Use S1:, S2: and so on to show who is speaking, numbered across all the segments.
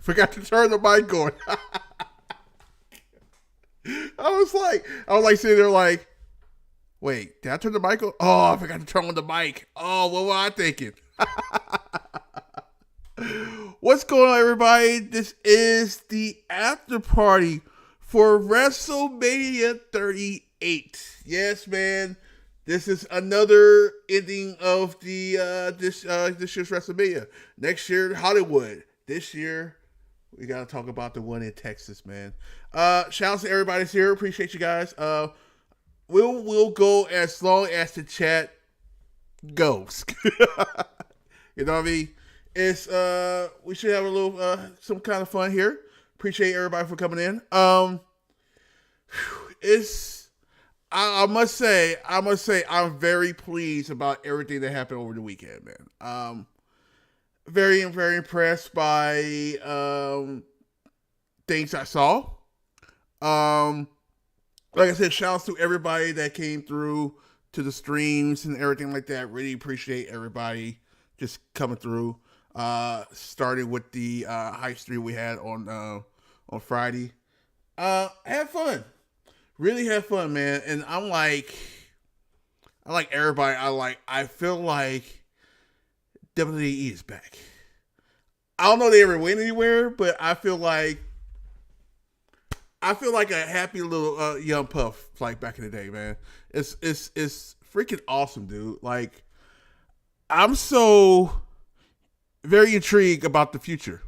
S1: Forgot to turn the mic on. I was like sitting there like, wait, did I turn the mic on? Oh, I forgot to turn on the mic. Oh, what was I thinking? What's going on, everybody? This is the after party for WrestleMania 38. Yes, man. This is another ending of the this year's WrestleMania. Next year, Hollywood. This year, we gotta talk about the one in Texas, man. Shout out to everybody's here. Appreciate you guys. We'll go as long as the chat goes. You know what I mean? It's we should have a little some kind of fun here. Appreciate everybody for coming in. I must say I'm very pleased about everything that happened over the weekend, man. Very impressed by things I saw. Like I said, shout out to everybody that came through to the streams and everything like that. Really appreciate everybody just coming through. Started with the hype stream we had on Friday. Had fun. Really had fun, man. And I like everybody. I feel like WWE is back. I don't know if they ever went anywhere, but I feel like a happy little young puff like back in the day, man. It's freaking awesome, dude. Like, I'm so very intrigued about the future.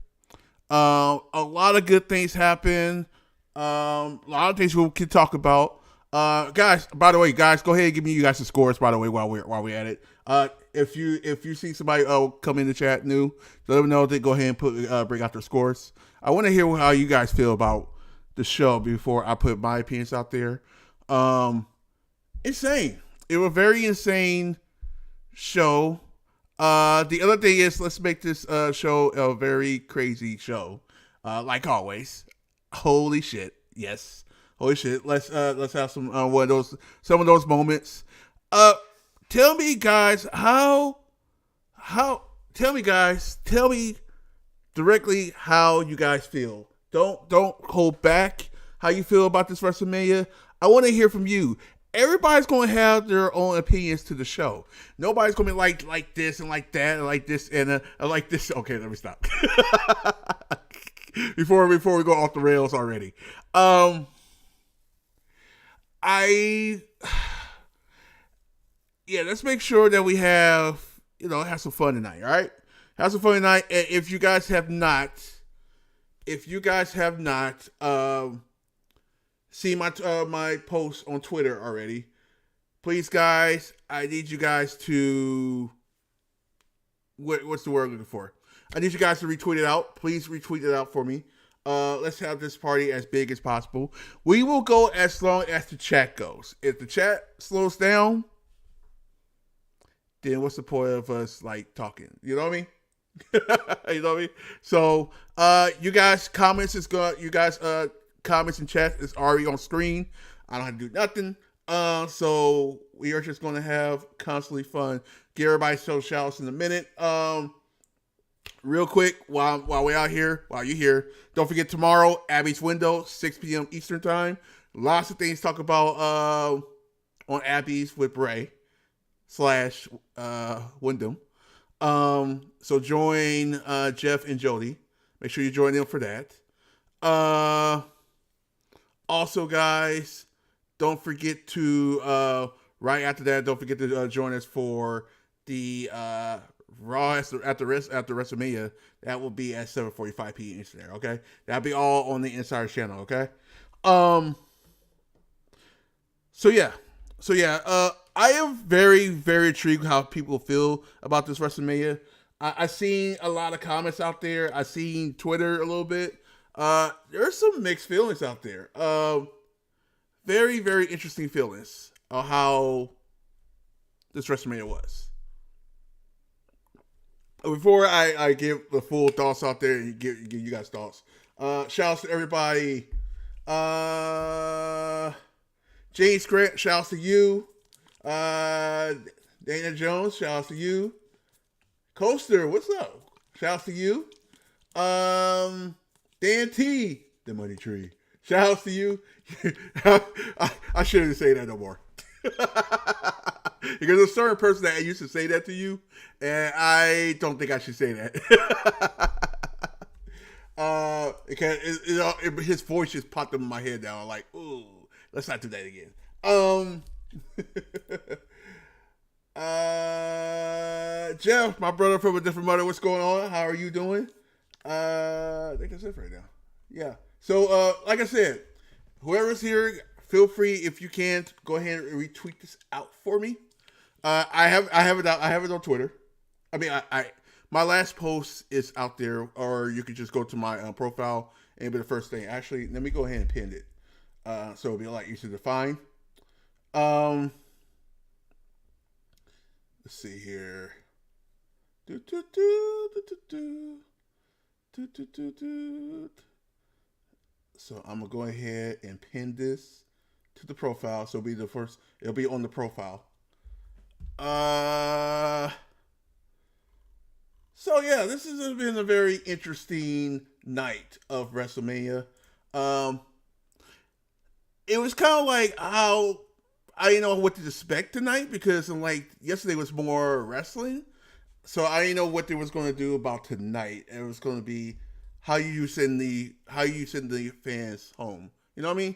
S1: A lot of good things happen. A lot of things we can talk about. Guys, by the way, go ahead and give me you guys the scores, by the way, while we're at it. If you see somebody come in the chat new, let them know they go ahead and bring out their scores. I want to hear how you guys feel about the show before I put my opinions out there. Insane. It was a very insane show. The other thing is, let's make this show a very crazy show. Like always. Holy shit. Yes. Holy shit. Let's have some of those moments. Tell me guys tell me directly how you guys feel. Don't hold back how you feel about this WrestleMania. I want to hear from you. Everybody's going to have their own opinions to the show. Nobody's going to be like this and like that and like this and like this. Okay, let me stop. before we go off the rails already. Let's make sure that we have some fun tonight, all right? Have some fun tonight. And if you guys have not seen my post on Twitter already, please, guys, I need you guys to what's the word I'm looking for? I need you guys to retweet it out. Please retweet it out for me. Let's have this party as big as possible. We will go as long as the chat goes. If the chat slows down, then what's the point of us talking? You know what I mean? You know what I mean? So, you guys' comments and chat is already on screen. I don't have to do nothing. So we are just gonna have constantly fun. Give everybody shout outs in a minute. Real quick, while you're here, don't forget tomorrow, Abby's Window, 6 p.m. Eastern Time. Lots of things to talk about on Abby's with Bray / Wyndham. So join Jeff and Jody. Make sure you join them for that. Also, guys, don't forget to right after that, don't forget to join us for the Raw after WrestleMania. That will be at 7:45 p.m. Eastern. Okay, that'll be all on the Insider channel. Okay. So yeah. I am very, very intrigued how people feel about this WrestleMania. I seen a lot of comments out there. I seen Twitter a little bit. There's some mixed feelings out there. Very, very interesting feelings of how this WrestleMania was. Before I give the full thoughts out there and give you guys thoughts, shout out to everybody. James Grant, shout out to you. Dana Jones, shout out to you. Coaster, what's up? Shout out to you. Dan T, the money tree. Shout out to you. I shouldn't say that no more. Because there's a certain person that used to say that to you, and I don't think I should say that. Because his voice just popped up in my head now. I'm like, ooh, let's not do that again. Jeff, my brother from a different mother, what's going on? How are you doing? I think that's it right now. Yeah. So, like I said, whoever's here, feel free, if you can, go ahead and retweet this out for me. I have it on Twitter. I mean, my last post is out there, or you could just go to my profile and it'll be the first thing. Actually, let me go ahead and pin it, so it'll be a lot easier to find. Let's see here. So I'm gonna go ahead and pin this to the profile. So it'll be the first. It'll be on the profile. So yeah, this has been a very interesting night of WrestleMania. It was kind of like how I didn't know what to expect tonight, because like yesterday was more wrestling, so I didn't know what they was going to do about tonight. It was going to be how you send the fans home. You know what I mean?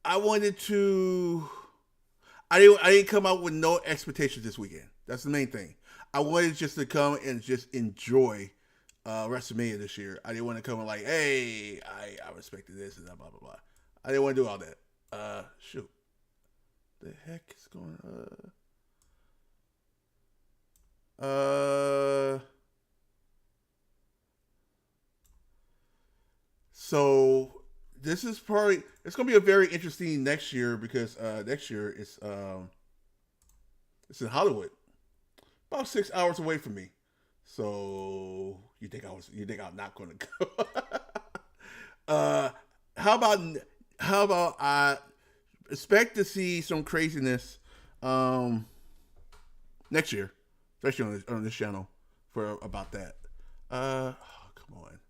S1: I wanted to. I didn't come out with no expectations this weekend. That's the main thing. I wanted just to come and just enjoy WrestleMania this year. I didn't want to come and like, hey, I respected this and that, blah blah blah. I didn't want to do all that. Shoot, the heck is going on? So this is probably, it's gonna be a very interesting next year, because next year it's in Hollywood, about 6 hours away from me. So you think I'm not gonna go? How about I expect to see some craziness next year, especially on this channel for about that. Oh, come on.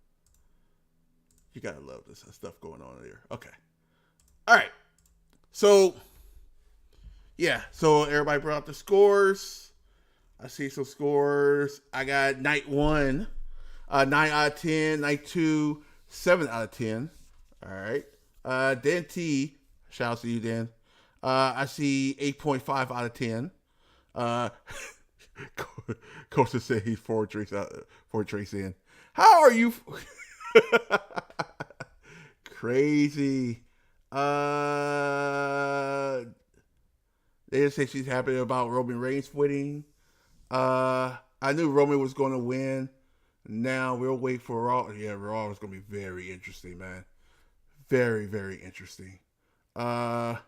S1: You gotta love this stuff going on there. Okay. All right. So, yeah. So everybody brought up the scores. I see some scores. I got night 1, 9 out of 10. Night 2, 7 out of 10. All right. Dan T, shout out to you, Dan. I see 8.5 out of 10. Coach said he's 4 drinks in. How are you? Crazy. They just say she's happy about Roman Reigns winning. I knew Roman was going to win. Now we'll wait for Raw. Yeah, Raw is going to be very interesting, man. Very, very interesting. What a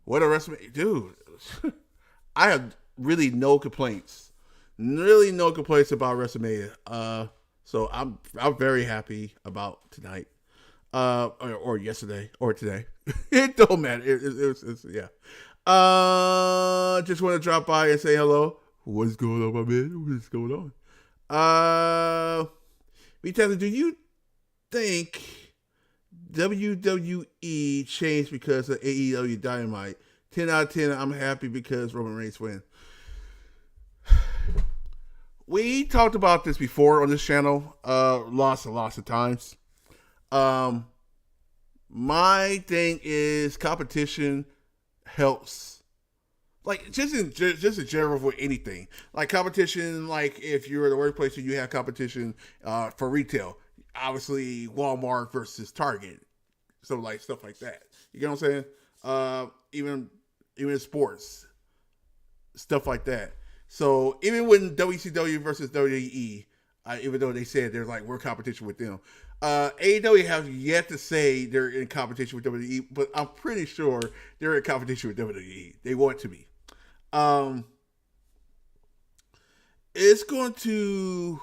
S1: WrestleMania, dude. I have really no complaints. Really no complaints about WrestleMania. So I'm very happy about tonight, or yesterday, or today. It don't matter. It's yeah. Just want to drop by and say hello. What's going on, my man? What's going on? Taylor, do you think WWE changed because of AEW Dynamite? 10 out of 10. I'm happy because Roman Reigns win. We talked about this before on this channel, lots and lots of times. My thing is competition helps. Like, just in general for anything. Like, competition, like, if you're at a workplace and you have competition for retail. Obviously, Walmart versus Target. So, like, stuff like that. You get what I'm saying? Even in sports. Stuff like that. So, even when WCW versus WWE, even though they said they're like, we're competition with them, AEW have yet to say they're in competition with WWE, but I'm pretty sure they're in competition with WWE. They want to be. It's going to,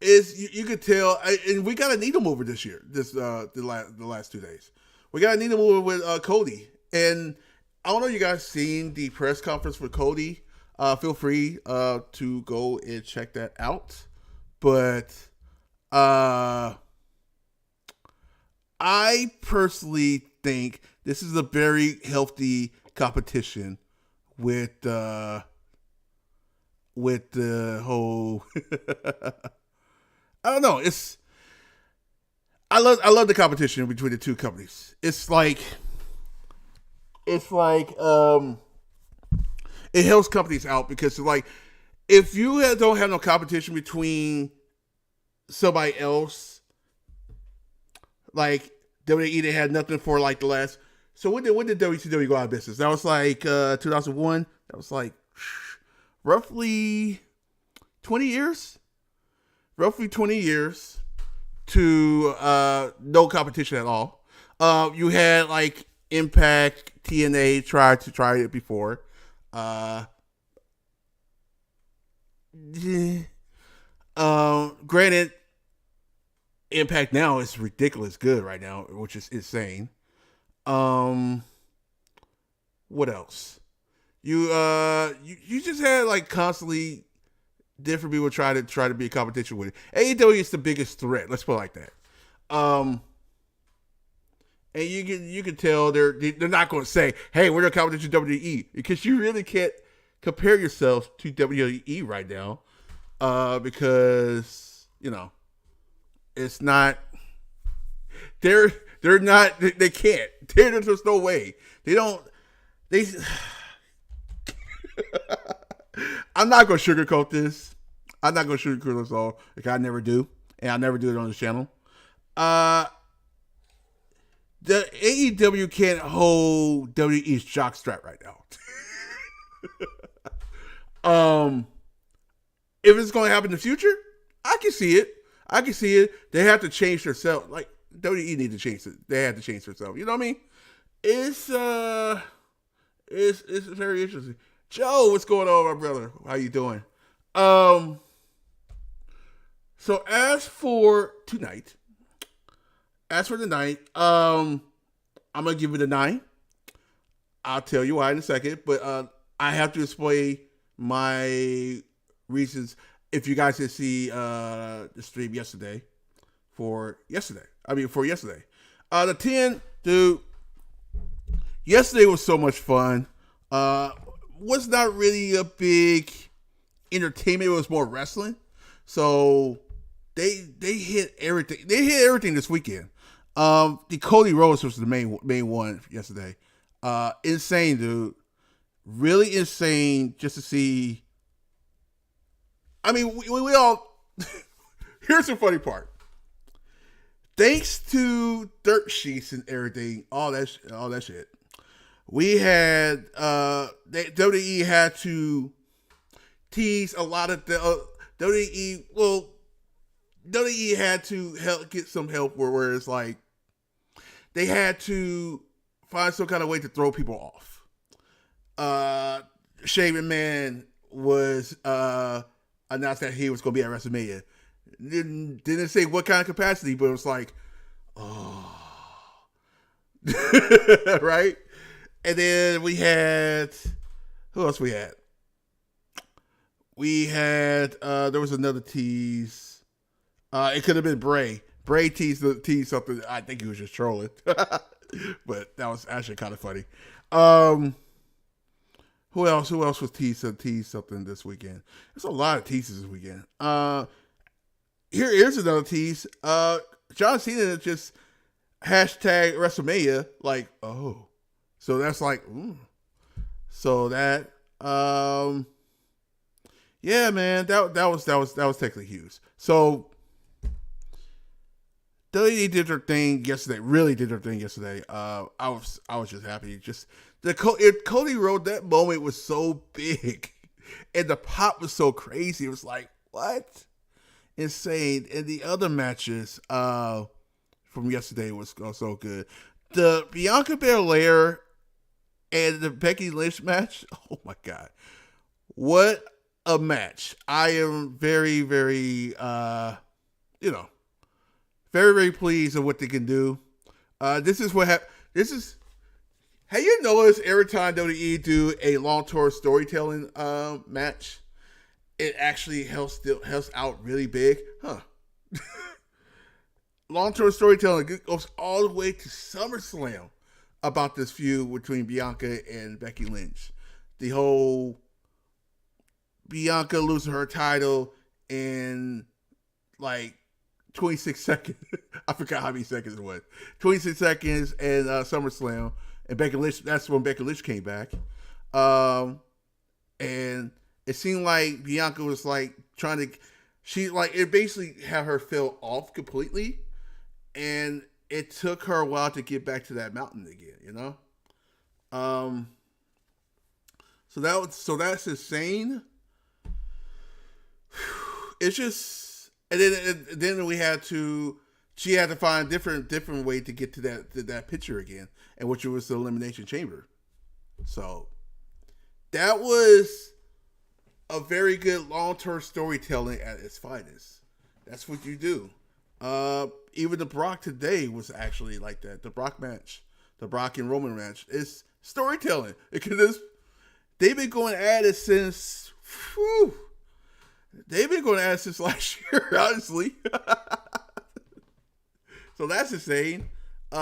S1: you could tell, and we got a needle mover this year, the last 2 days. We got a needle mover with Cody, and I don't know if you guys seen the press conference for Cody. feel free to go and check that out. But I personally think this is a very healthy competition with the whole. I don't know. I love the competition between the two companies. It's like it helps companies out because like if you don't have no competition between somebody else, like WWE, they had nothing for like the last. So when did WCW go out of business? That was like 2001. That was like roughly 20 years. Roughly 20 years to no competition at all. You had like Impact, TNA try it before. Granted, Impact now is ridiculous good right now, which is insane. What else? You just had like constantly different people try to be a competition with it. AEW is the biggest threat. Let's put it like that. And you can tell they're not going to say, "Hey, we're the competition WWE," because you really can't compare yourself to WWE right now, because it's not. They're not. They can't. There's no way. They don't. They. I'm not going to sugarcoat this. I'm not going to sugarcoat this all. Like I never do. And I never do it on the channel. The AEW can't hold WWE's jockstrap right now. If it's going to happen in the future, I can see it. They have to change themselves. Like WWE need to change it. They have to change themselves. You know what I mean? It's very interesting. Joe, what's going on, my brother? How you doing? So as for tonight, I'm gonna give it a 9. I'll tell you why in a second, but I have to display my reasons. If you guys did see the stream for yesterday. The 10, dude. Yesterday was so much fun. Was not really a big entertainment. It was more wrestling. So they hit everything. They hit everything this weekend. The Cody Rhodes was the main one yesterday. Insane, dude. Really insane just to see. I mean, we all. Here's the funny part. Thanks to dirt sheets and everything, all that shit. We had WWE had to tease a lot of the WWE. Well, WWE had to get some help where it's like they had to find some kind of way to throw people off. Shane McMahon was announced that he was going to be at WrestleMania. Didn't say what kind of capacity, but it was like, oh, right. And then we had, who else we had? We had, there was another tease. It could have been Bray. Bray teased something. I think he was just trolling. But that was actually kind of funny. Who else was teased something this weekend? There's a lot of teases this weekend. Here's another tease. John Cena just hashtag WrestleMania, like, oh. So that's like, so that, yeah, man, that was technically huge. So WWE did their thing yesterday. Really did their thing yesterday. I was just happy. Just Cody Rhodes, that moment was so big, and the pop was so crazy. It was like, what? Insane. And the other matches from yesterday was so good. The Bianca Belair and the Becky Lynch match, oh my God. What a match. I am very, very, very, very pleased with what they can do. This is what Have you noticed every time WWE do a long tour storytelling match, it actually helps out really big? Huh. Long tour storytelling goes all the way to SummerSlam about this feud between Bianca and Becky Lynch. The whole Bianca losing her title in like 26 seconds. I forgot how many seconds it was. 26 seconds and SummerSlam. And Becky Lynch, that's when Becky Lynch came back. And it seemed like Bianca was like trying to, it basically had her fell off completely. And it took her a while to get back to that mountain again, you know? So that's insane. It's just, and then she had to find a different way to get to that picture again, and which was the Elimination Chamber. So that was a very good long-term storytelling at its finest. That's what you do. Even the Brock today was actually like that. The Brock and Roman match is storytelling. Because they've been going at it since, last year, honestly. So that's insane. It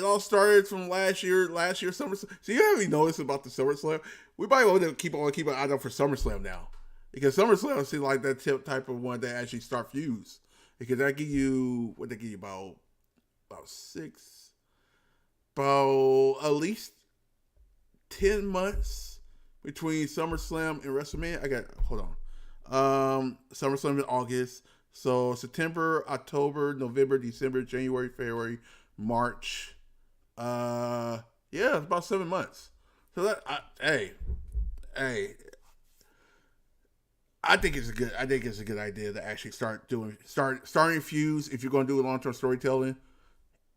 S1: all started from last year SummerSlam. So you haven't even noticed about the SummerSlam? We might want to keep an eye out for SummerSlam now. Because SummerSlam seems like that type of one that actually start feuds. Because that give you, what they give you, about at least 10 months between SummerSlam and WrestleMania. Hold on. SummerSlam in August. So September, October, November, December, January, February, March. It's about 7 months. So that, I think it's a good idea to actually starting feuds if you're going to do long-term storytelling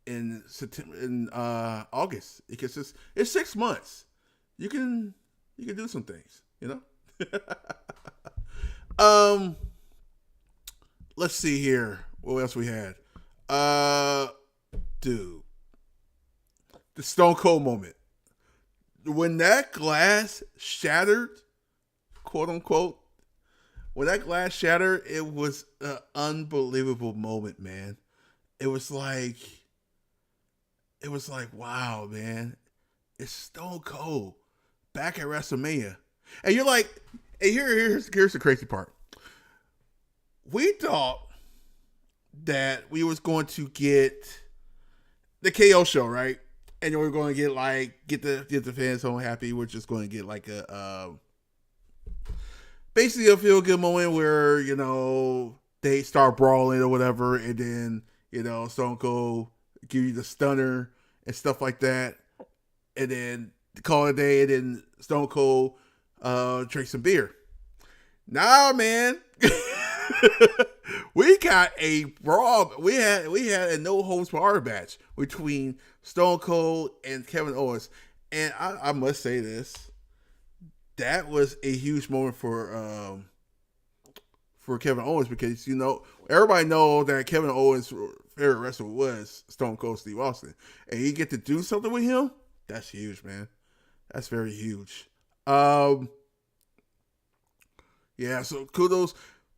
S1: in August, because it's 6 months. You can do some things, you know. Let's see here. What else we had? Dude, the Stone Cold moment when that glass shattered, quote unquote. When that glass shattered, it was an unbelievable moment, man. It was like, wow, man. It's Stone Cold back at WrestleMania. And you're like, and here's the crazy part. We thought that we was going to get the KO show, right? And we were going to get the fans home happy. We're just going to get like basically a feel good moment where, you know, they start brawling or whatever, and then, you know, Stone Cold give you the stunner and stuff like that, and then call it a day, and then Stone Cold drink some beer. Nah, man. We got a brawl. We had a no holds barred match between Stone Cold and Kevin Owens, and I must say this. That was a huge moment for Kevin Owens, because, you know, everybody knows that Kevin Owens' favorite wrestler was Stone Cold Steve Austin, and you get to do something with him. That's huge, man. That's very huge. Yeah. So kudos,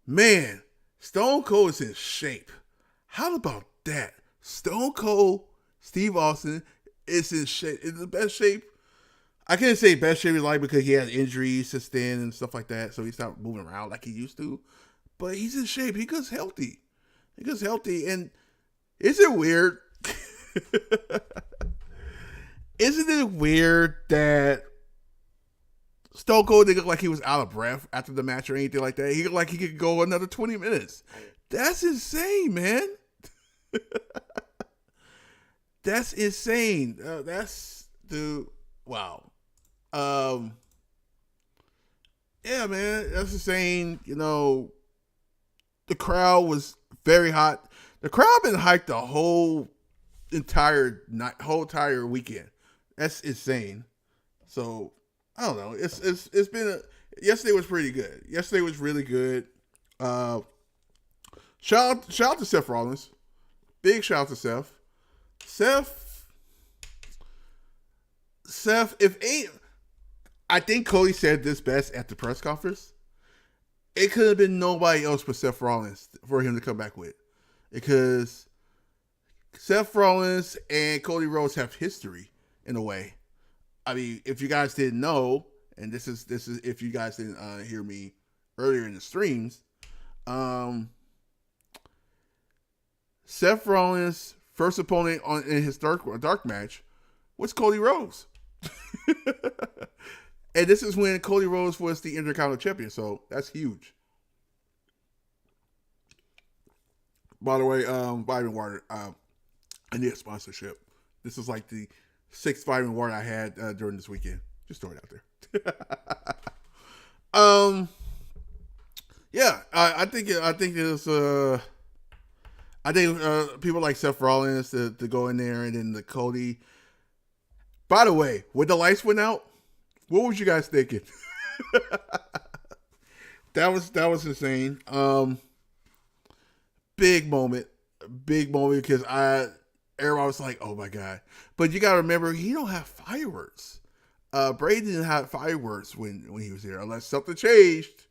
S1: man. Stone Cold is in shape. How about that? Stone Cold Steve Austin is in shape. In the best shape. I can't say best shape in life because he had injuries since then and stuff like that, so he's not moving around like he used to. But he's in shape. He gets healthy. And is it weird? Isn't it weird that Stone Cold didn't look like he was out of breath after the match or anything like that? He looked like he could go another 20 minutes. That's insane, man. That's insane. Wow. Yeah, man, that's insane. You know, the crowd was very hot. The crowd been hyped the whole entire weekend. That's insane. So I don't know. It's been yesterday was pretty good. Yesterday was really good. Shout out to Seth Rollins. Big shout out to Seth. Seth, Seth, I think Cody said this best at the press conference. It could have been nobody else but Seth Rollins for him to come back with, because Seth Rollins and Cody Rhodes have history in a way. I mean, if you guys didn't know, and this is if you guys didn't hear me earlier in the streams, Seth Rollins' first opponent in his dark match was Cody Rhodes. And this is when Cody Rhodes was the Intercontinental Champion, so that's huge. By the way, vitamin water, I need a sponsorship. This is like the 6th vitamin water I had during this weekend. Just throw it out there. Yeah, I think it's I think people like Seth Rollins to go in there, and then the Cody. By the way, when the lights went out, what was you guys thinking? That was insane. Big moment because everybody was like, "Oh my god!" But you gotta remember, he don't have fireworks. Brady didn't have fireworks when he was here, unless something changed.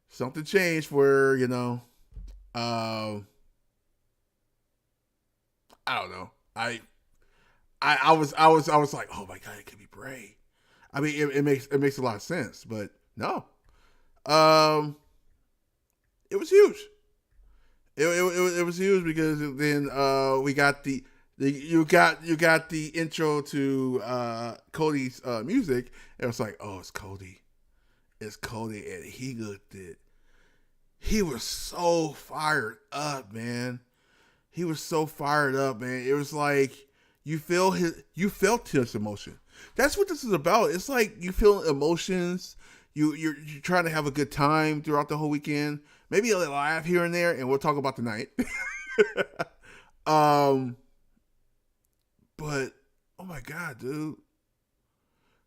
S1: Something changed where I don't know. I was like, oh my god, it could be Bray. I mean, it makes a lot of sense, but no. It was huge. It was huge because then we got you got the intro to Cody's music, and it was like, oh, it's Cody, and he looked it. He was so fired up, man. He was so fired up, man. It was like you felt his emotion. That's what this is about. It's like you feel emotions. You're trying to have a good time throughout the whole weekend. Maybe a little laugh here and there, and we'll talk about the night. But oh my god, dude,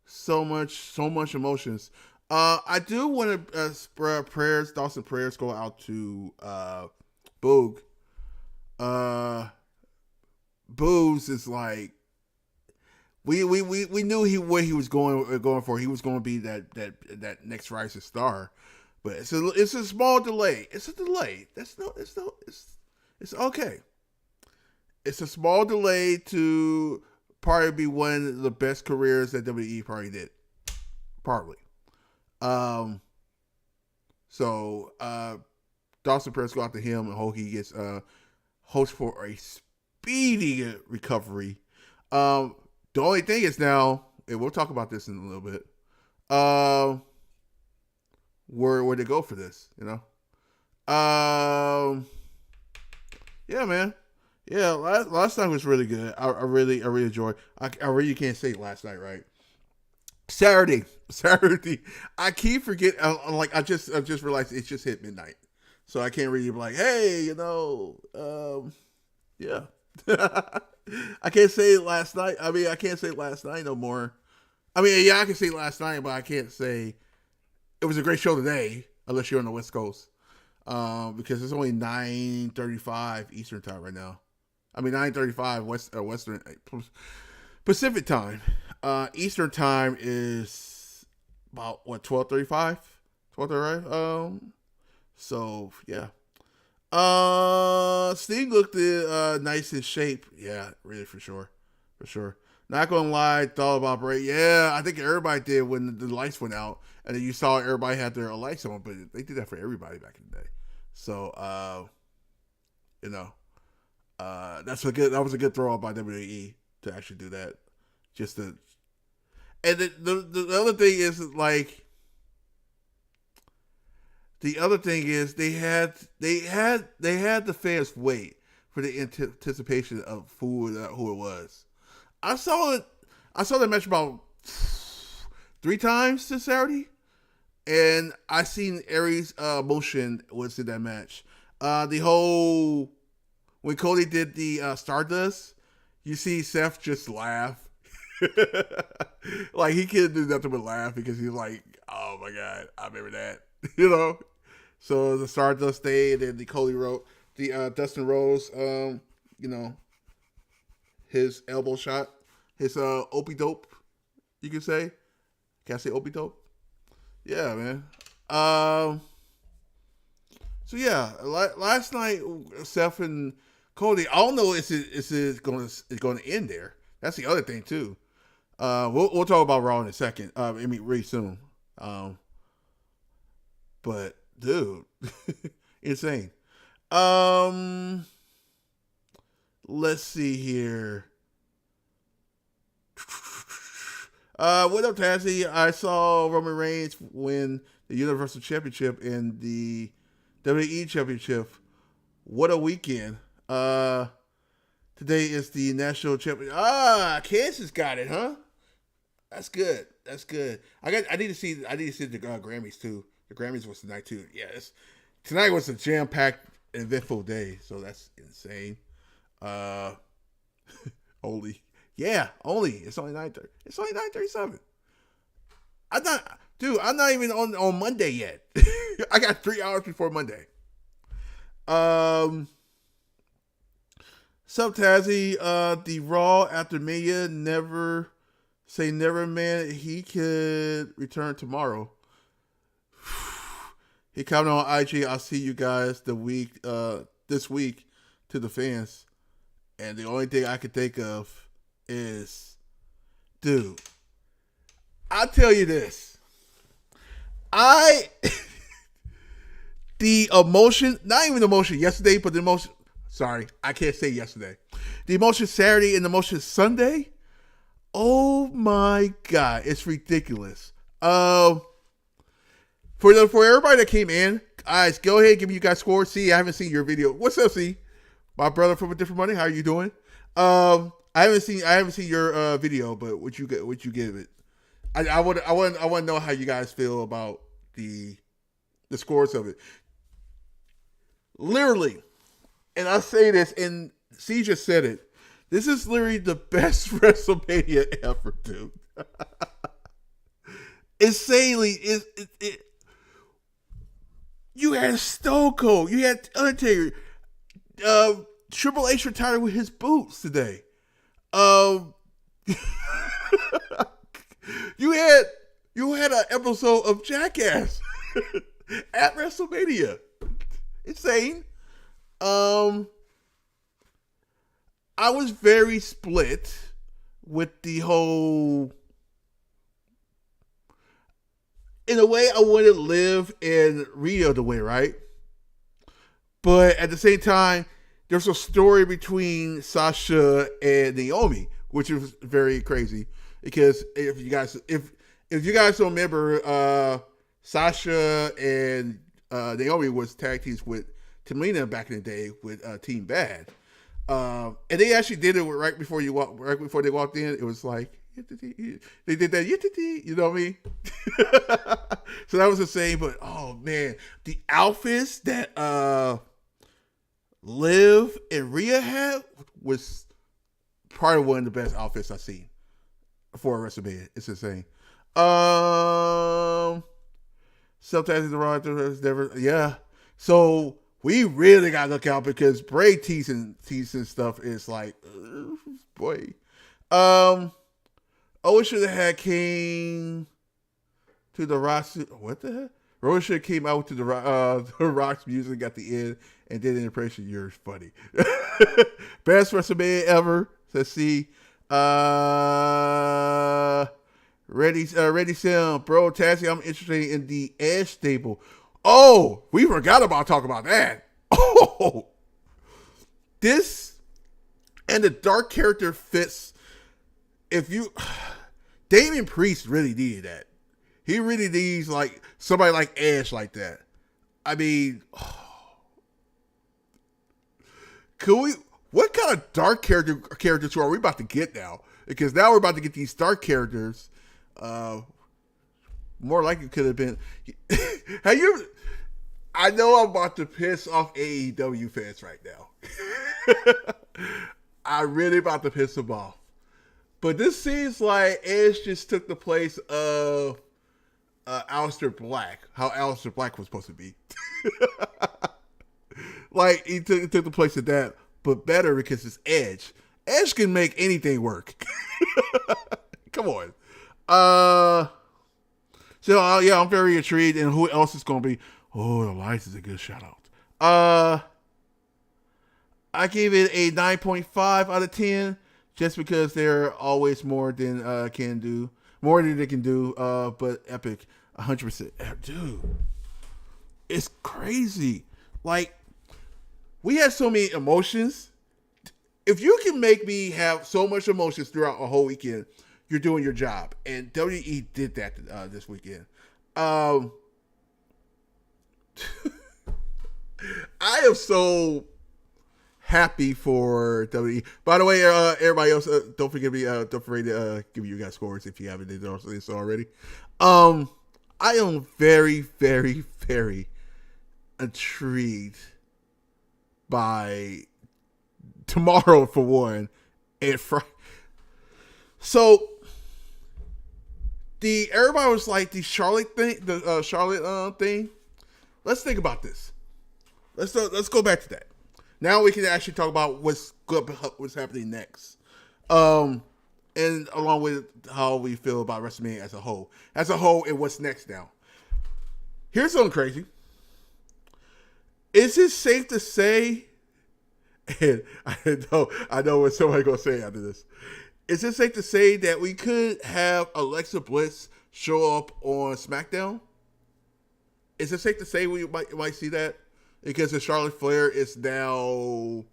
S1: so much emotions. I do want to spread prayers, thoughts and prayers go out to Boog. Boogs is like we knew what he was going for. He was going to be that next rising star, but it's a small delay. It's a delay. It's okay. It's a small delay to probably be one of the best careers that WWE probably did. Probably. So Dawson prayers go out to him, and hope he gets hopes for a speedy recovery. The only thing is now, and we'll talk about this in a little bit, where to go for this, yeah, man. Yeah, last night was really good. I really enjoyed. I really can't say last night, right? Saturday. I keep forgetting. I just realized it just hit midnight, so I can't really be like, hey, yeah. I can't say last night. I mean, I can't say last night no more. I mean, yeah, I can say last night, but I can't say it was a great show today, unless you're on the West Coast, because it's only 9:35 Eastern time right now. I mean, 9:35 Western Pacific time. Eastern time is about 12:35, 12:35. So yeah. Sting looked nice in shape. Yeah, really for sure. Not gonna lie, thought about Bray. Yeah, I think everybody did when the lights went out, and then you saw everybody had their lights on, but they did that for everybody back in the day. So that was a good throw up by WWE to actually do that. And the other thing is like. The other thing is they had the fans wait for the anticipation of who it was. I saw that match about 3 times this Saturday, and I seen Aries' emotion was in that match. The whole when Cody did the Stardust, you see Seth just laugh. Like he couldn't do nothing but laugh because he's like, "Oh my god, I remember that." So the Stardust stayed, and the Cody wrote the Dustin Rhodes, his elbow shot, his opie dope, you can say. Can I say Obito? Yeah, man. So yeah, last night Seth and Cody. I don't know if it's going to end there. That's the other thing too. We'll talk about Raw in a second. I mean, really soon. But dude, insane. Let's see here. What up, Tazzy? I saw Roman Reigns win the Universal Championship and the WWE Championship. What a weekend. Today is the National Champion. Kansas got it, huh? That's good. That's good. I need to see the Grammys too. The Grammys was tonight too. Yes. Tonight was a jam-packed, eventful day, so that's insane. Only. It's only 9:30. It's only 9:37. I'm not even on Monday yet. I got 3 hours before Monday. Sup, Tazzy? The Raw after Mania, never say never, man. He could return tomorrow. He commented on IG, I'll see you guys this week to the fans. And the only thing I could think of is, dude, I'll tell you this. The emotion, not even the emotion yesterday, but the emotion, sorry, I can't say yesterday. The emotion Saturday and the emotion Sunday, oh my God, it's ridiculous. For everybody that came in, guys, go ahead and give me you guys scores. See, I haven't seen your video. What's up, C? My brother from a different money. How are you doing? I haven't seen your video, but what you give it? I want to know how you guys feel about the scores of it. Literally, and I say this, and C just said it. This is literally the best WrestleMania ever, dude. Insanely, you had Stone Cold, you had Undertaker, Triple H retired with his boots today. You had an episode of Jackass at WrestleMania. Insane. I was very split with the whole. In a way, I want to live in Rio the way, right? But at the same time, there's a story between Sasha and Naomi, which is very crazy. Because if you guys don't remember, Sasha and Naomi was tag teams with Tamina back in the day with Team Bad, and they actually did it right before they walked in. It was like they did that, you know what I mean? So that was the same. But oh man, the outfits that Liv and Rhea had was probably one of the best outfits I've seen for a WrestleMania. It's insane. Sometimes the Raw is never, yeah. So we really gotta look out because Bray teasing stuff is like, boy. Owens should have had came to the Rock. What the heck? Owens should have came out to the Rock's music at the end and did an impression. You're funny. Best WrestleMania ever. Let's see. Ready Sam, bro, Tassie, I'm interested in the Edge stable. Oh, we forgot about talking about that. Oh, this and the dark character fits. Damian Priest really needed that. He really needs like somebody like Edge like that. I mean, what kind of dark characters are we about to get now? Because now we're about to get these dark characters. More likely could have been. I know I'm about to piss off AEW fans right now. I'm really about to piss them off. But this seems like Edge just took the place of Aleister Black. How Aleister Black was supposed to be. Like, he took the place of that. But better because it's Edge. Edge can make anything work. Come on. Uh, yeah, I'm very intrigued, and who else is going to be? Oh, the Lions is a good shout out. I gave it a 9.5 out of 10, just because they're always more than they can do. But Epic, 100%, dude, it's crazy. Like, we had so many emotions. If you can make me have so much emotions throughout a whole weekend, you're doing your job. And WWE did that this weekend. I am so happy for WWE. By the way, everybody else, don't forget to give you guys scores if you haven't done this already. I am very, very, very intrigued by tomorrow for one, and Friday. So everybody was like the Charlotte thing, thing. Let's think about this. Let's go back to that. Now we can actually talk about what's happening next, and along with how we feel about WrestleMania as a whole, and what's next now. Here's something crazy. Is it safe to say? And I know what somebody's gonna say after this. Is it safe to say that we could have Alexa Bliss show up on SmackDown? Is it safe to say we might see that? Because the Charlotte Flair is now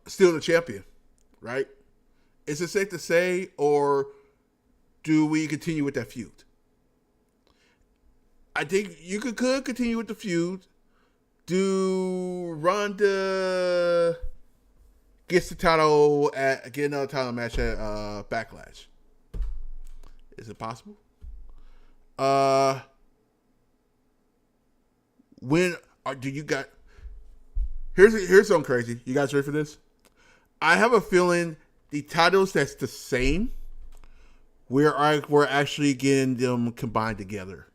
S1: still the champion, right? Is it safe to say, or do we continue with that feud? I think you could continue with the feud. Do Ronda gets the title get another title match at Backlash? Is it possible? Do you got? Here's something crazy. You guys ready for this? I have a feeling the titles that's the same. We're actually getting them combined together.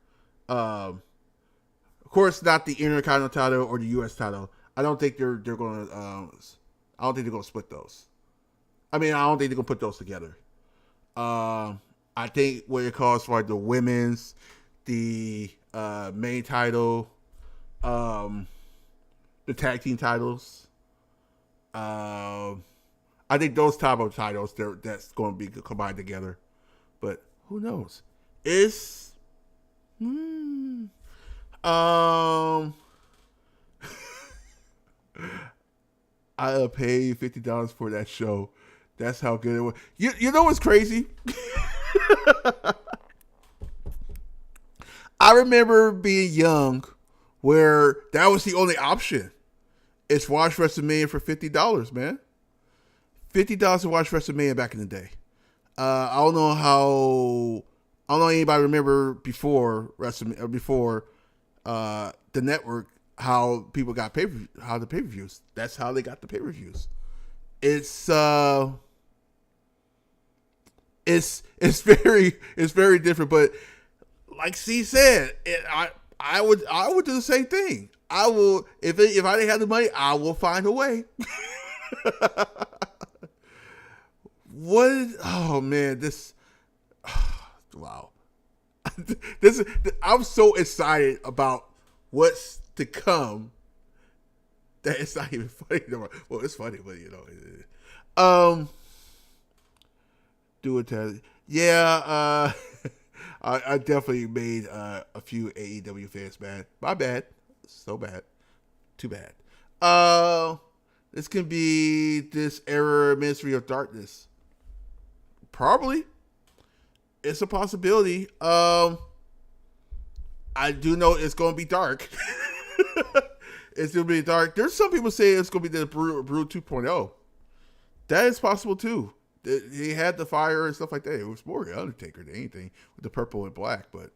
S1: Of course, not the Intercontinental title or the U.S. title. I don't think they're going to. I don't think they're going to split those. I mean, I don't think they're going to put those together. I think what it calls for the women's, the main title, the tag team titles. I think those type of titles that's going to be combined together. But who knows? I paid $50 for that show. That's how good it was. You know what's crazy? I remember being young where that was the only option. It's watch WrestleMania for $50, man. $50 to watch WrestleMania back in the day. I don't know anybody remember before WrestleMania, before the network, how people got the pay-per-views. That's how they got the pay-per-views. It's very different, but like C said, I would do the same thing. I will if I didn't have the money, I will find a way. Oh man, wow. I'm so excited about what's to come that it's not even funny anymore. Well, it's funny, but do it to yeah. I definitely made a few AEW fans mad. My bad. So bad. Too bad. This can be this era Ministry of Darkness. Probably. It's a possibility. I do know it's going to be dark. It's going to be dark. There's some people say it's going to be the Brew 2.0. That is possible too. He had the fire and stuff like that. It was more Undertaker than anything with the purple and black. But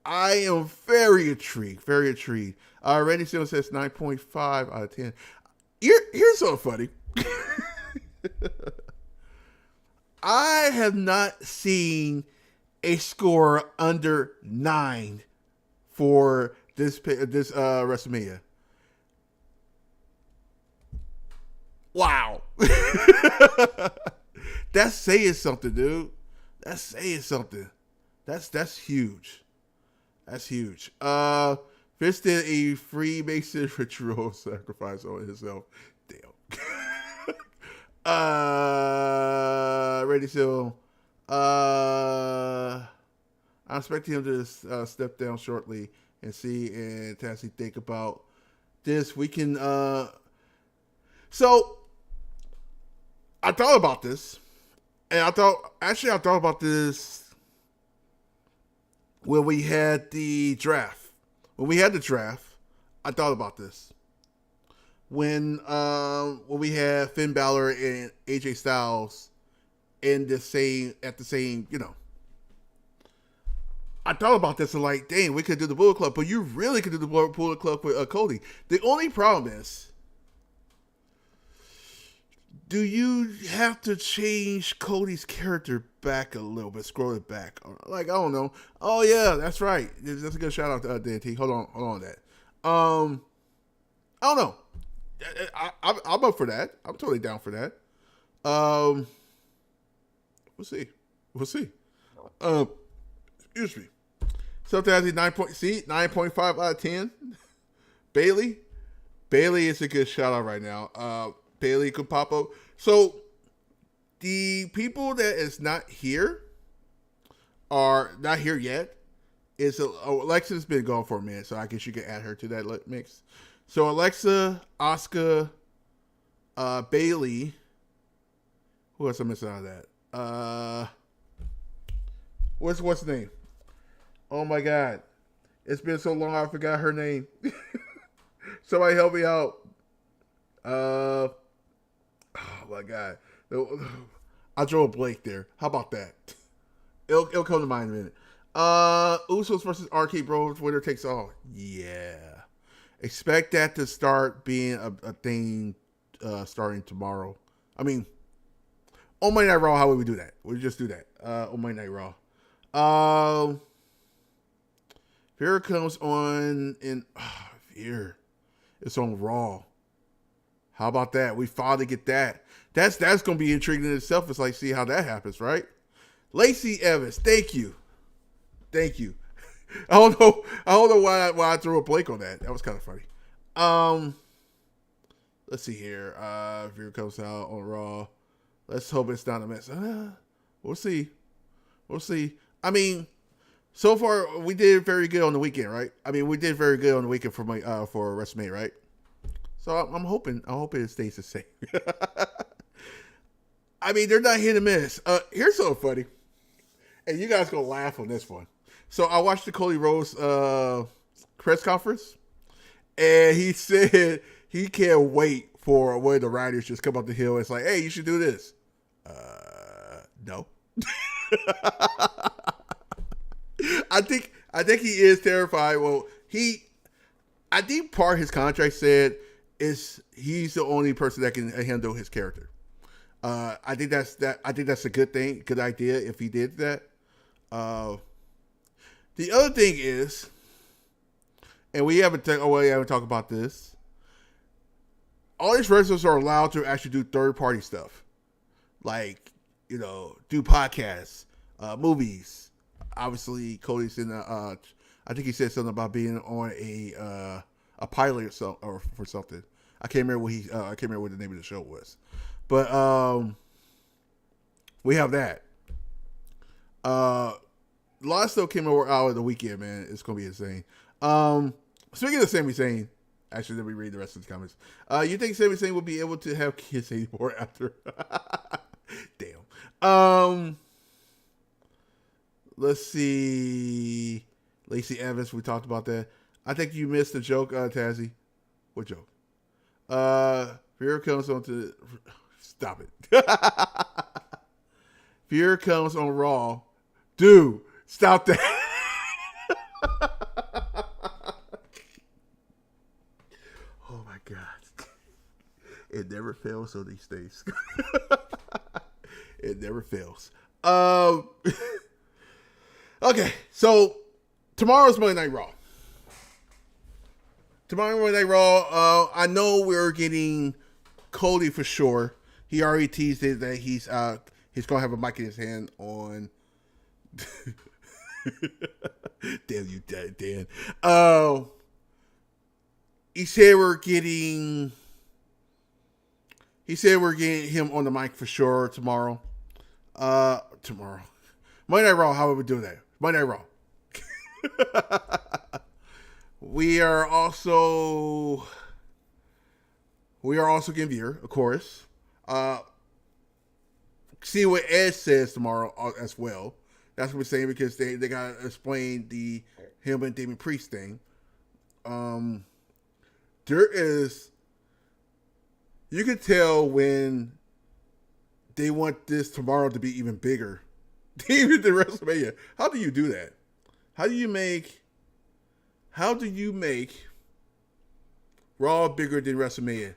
S1: I am very intrigued. Very intrigued. Randy still says 9.5 out of 10. Here's something funny. I have not seen a score under 9 for this WrestleMania. Wow. That's saying something, dude. That's saying something. That's huge. That's huge. Fish did a Freemason ritual sacrifice on himself. Damn. Ready still. I'm expecting him to step down shortly and see and Tassie think about this. We can. So I thought about this, and I thought about this when we had the draft. When we had the draft, I thought about this. When we had Finn Balor and AJ Styles at the same, I thought about this and like, dang, we could do the Bullet Club, but you really could do the Bullet Club with Cody. The only problem is, do you have to change Cody's character back a little bit, scroll it back? Like, I don't know. Oh yeah, that's right. That's a good shout out to DNT. Hold on that. I don't know. I'm up for that. I'm totally down for that. We'll see. Excuse me. Sometimes 9.5 out of 10. Bailey is a good shout out right now. Bailey could pop up. So the people that is not here are not here yet. Is Alexa's been gone for a minute, so I guess you can add her to that mix. So Alexa, Asuka, Bailey. Who else am I missing out of that? What's the name? Oh my God, it's been so long I forgot her name. Somebody help me out. Oh my God, I drew a blank there. How about that? It'll come to mind in a minute. Usos versus RK Bros. Winner takes all. Yeah. Expect that to start being a thing starting tomorrow. I mean, on Monday Night Raw, how would we do that? We just do that on Monday Night Raw. Fear comes on in Fear. It's on Raw. How about that? We finally get that. That's going to be intriguing in itself. It's like, see how that happens, right? Lacey Evans, thank you. I don't know why I threw a blank on that. That was kind of funny. Let's see here. Fear comes out on Raw. Let's hope it's not a mess. We'll see. I mean, so far we did very good on the weekend, right? I mean, we did very good on the weekend for WrestleMania, right? So I'm hoping it stays the same. I mean, they're not hit and miss. Here's something funny, and you guys gonna laugh on this one. So I watched the Cody Rhodes press conference, and he said he can't wait for when the writers just come up the hill. It's like, hey, you should do this. No. I think he is terrified. Well, I think part of his contract said is he's the only person that can handle his character. I think that's a good thing, good idea if he did that. The other thing is, and we haven't talked about this. All these wrestlers are allowed to actually do third-party stuff, like do podcasts, movies. Obviously, Cody's in. I think he said something about being on a pilot or for something. I can't remember what the name of the show was, but we have that. A lot of stuff came out of the weekend, man. It's gonna be insane. Speaking of Sami Zayn, actually, let me read the rest of the comments. You think Sami Zayn will be able to have kids anymore after? Damn. Let's see. Lacey Evans, we talked about that. I think you missed the joke, Tazzy. What joke? Fear comes on to. Stop it. Fear comes on Raw. Dude, stop that. Oh my God. It never fails on these days. It never fails. Okay, so tomorrow's Monday Night Raw. I know we're getting Cody for sure. He already teased it that he's gonna have a mic in his hand on Damn you, Dan. He said we're getting him on the mic for sure tomorrow. Tomorrow. Monday Night Raw, how would we do that? Monday Night Raw. We are also getting Veer, of course. See what Ed says tomorrow as well. That's what we're saying because they gotta explain the him and Damien Priest thing. There is, you can tell when they want this tomorrow to be even bigger, even the WrestleMania. How do you do that? How do you make Raw bigger than WrestleMania?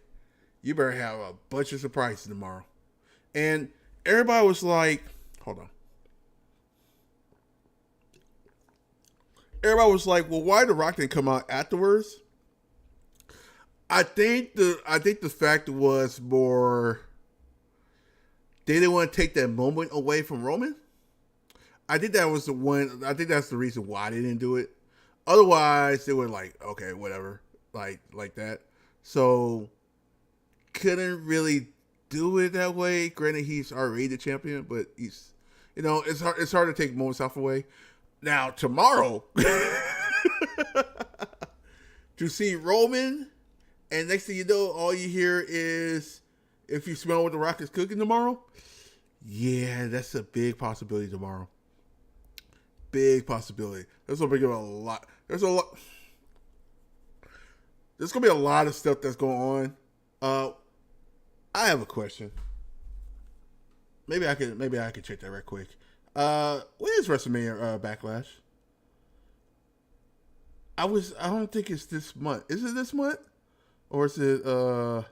S1: You better have a bunch of surprises tomorrow. And everybody was like, hold on. Everybody was like, well, why The Rock didn't come out afterwards? I think the fact was more they didn't want to take that moment away from Roman. I think that was the one. I think that's the reason why they didn't do it. Otherwise, they were like, okay, whatever, like that. So couldn't really do it that way. Granted, he's already the champion, but he's, it's hard. It's hard to take moments off away. Now tomorrow, to see Roman. And next thing you know, all you hear is, if you smell what The Rock is cooking tomorrow, yeah, that's a big possibility tomorrow. Big possibility. There's going to be a lot. There's going to be a lot of stuff that's going on. I have a question. Maybe I could check that right quick. When is WrestleMania Backlash? I don't think it's this month. Is it this month? Or is it the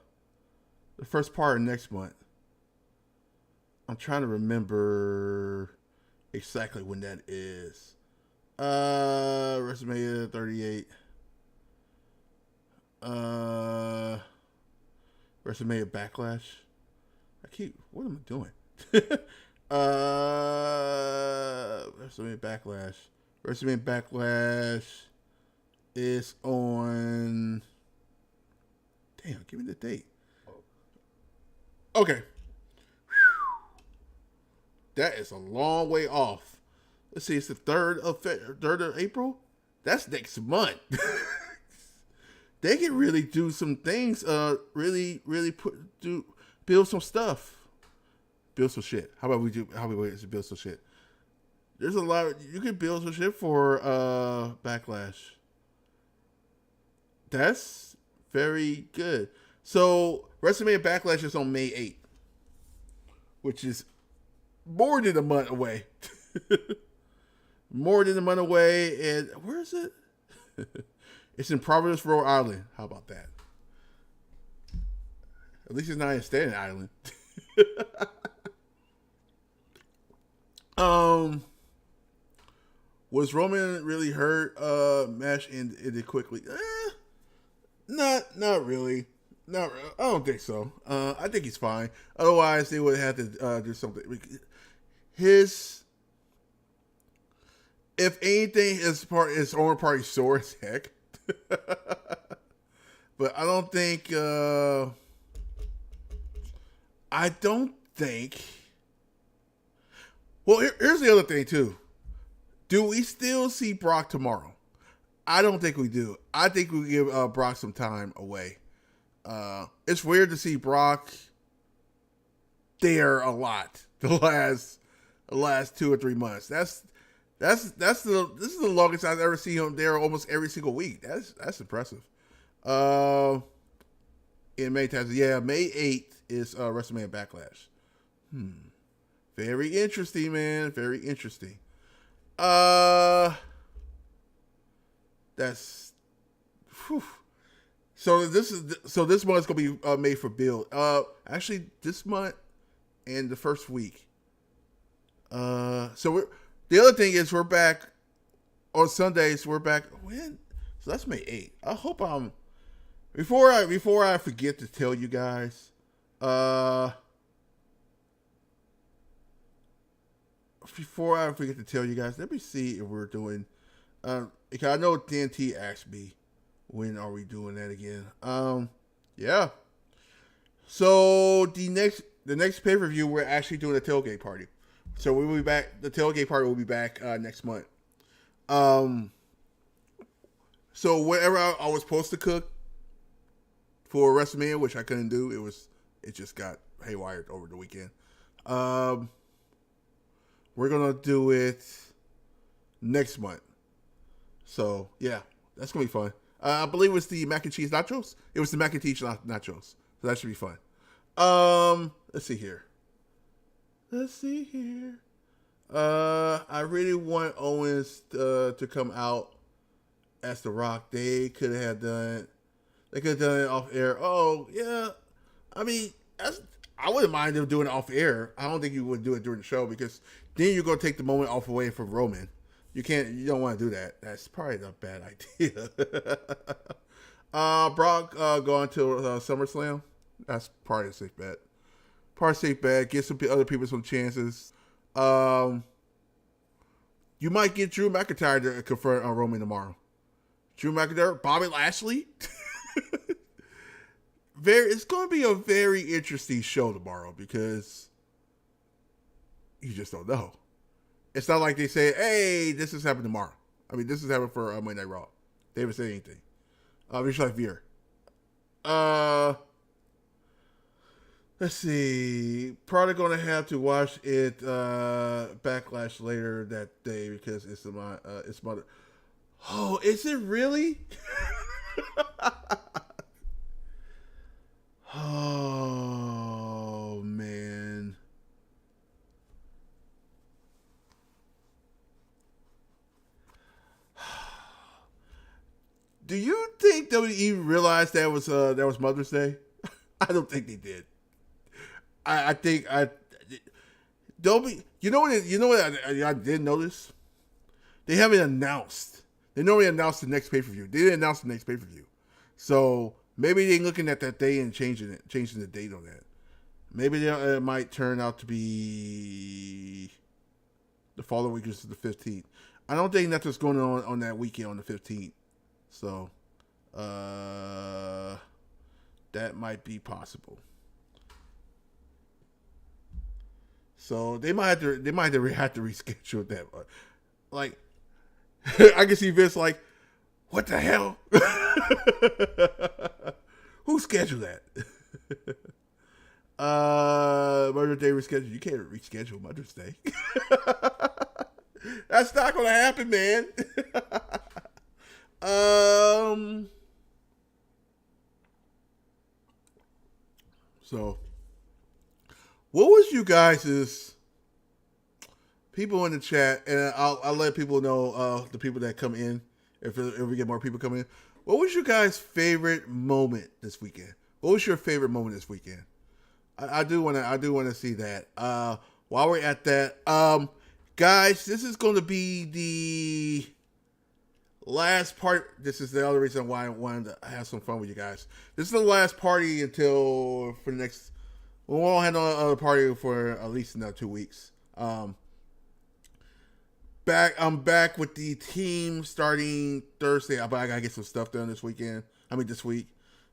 S1: first part of next month? I'm trying to remember exactly when that is. WrestleMania 38. WrestleMania Backlash. What am I doing? WrestleMania Backlash. WrestleMania Backlash is on... Damn, give me the date. Okay. That is a long way off. Let's see, it's the 3rd of April? That's next month. They can really do some things, really build some stuff. Build some shit. How about we build some shit? There's a lot you can build some shit for Backlash. That's very good. So WrestleMania Backlash is on May 8th, which is more than a month away. More than a month away. And where is it? It's in Providence, Rhode Island. How about that? At least it's not in Staten Island. Was Roman really hurt? Match ended quickly. Not really. Not really. I don't think so. I think he's fine. Otherwise, they would have to do something. If anything, his own party sore as heck. But I don't think. Well, here's the other thing too. Do we still see Brock tomorrow? I don't think we do. I think we give Brock some time away. It's weird to see Brock there a lot the last 2 or 3 months. This is the longest I've ever seen him there almost every single week. That's impressive. In May times, yeah, May 8th is WrestleMania Backlash. Very interesting, man. Very interesting. That's whew. So this month's gonna be made for build. Actually, this month and the first week. So the other thing is we're back on Sundays. We're back when? So that's May 8th. I hope I'm before I forget to tell you guys. before I forget to tell you guys, let me see if we're doing. Because I know DNT asked me, when are we doing that again? Yeah. So the next pay per view, we're actually doing a tailgate party. So we will be back. The tailgate party will be back next month. So whatever I was supposed to cook for WrestleMania, which I couldn't do, it just got haywired over the weekend. We're gonna do it next month. So yeah, that's gonna be fun. I believe it was the mac and cheese nachos. It was the mac and cheese nachos. So that should be fun. Let's see here. I really want Owens to come out as The Rock. They could have done it off air. Oh yeah, I mean, I wouldn't mind them doing it off air. I don't think you would do it during the show because then you're gonna take the moment off away from Roman. You don't want to do that. That's probably a bad idea. Brock going to SummerSlam. That's probably a safe bet. Get some other people some chances. You might get Drew McIntyre to confront Roman tomorrow. Drew McIntyre, Bobby Lashley. It's going to be a very interesting show tomorrow because you just don't know. It's not like they say, "Hey, this is happening tomorrow." I mean, this is happening for Monday Night Raw. They haven't said anything. It's like XAVIER. Let's see. Probably gonna have to watch it Backlash later that day because it's my. Oh, is it really? Oh man. Do you think they would even realize that was Mother's Day? I don't think they did. I think don't be. You know what I did notice? They haven't announced. They normally announce the next pay per view. They didn't announce the next pay per view, so maybe they're looking at that day and changing the date on that. Maybe it might turn out to be the following week, which is the 15th. I don't think that's what's going on that weekend on the 15th. So, that might be possible. So they might have to reschedule that. Like, I can see Vince like, what the hell? Who scheduled that? Mother's Day reschedule. You can't reschedule Mother's Day. That's not gonna happen, man. So, what was you guys' people in the chat, and I'll let people know the people that come in if we get more people coming in. What was your guys' favorite moment this weekend? What was your favorite moment this weekend? I do want to see that. While we're at that, guys, this is going to be the last part. This is the other reason why I wanted to have some fun with you guys. This is the last party until for the next. We won't have another party for at least another 2 weeks. I'm back with the team starting Thursday, but I gotta get some stuff done this week.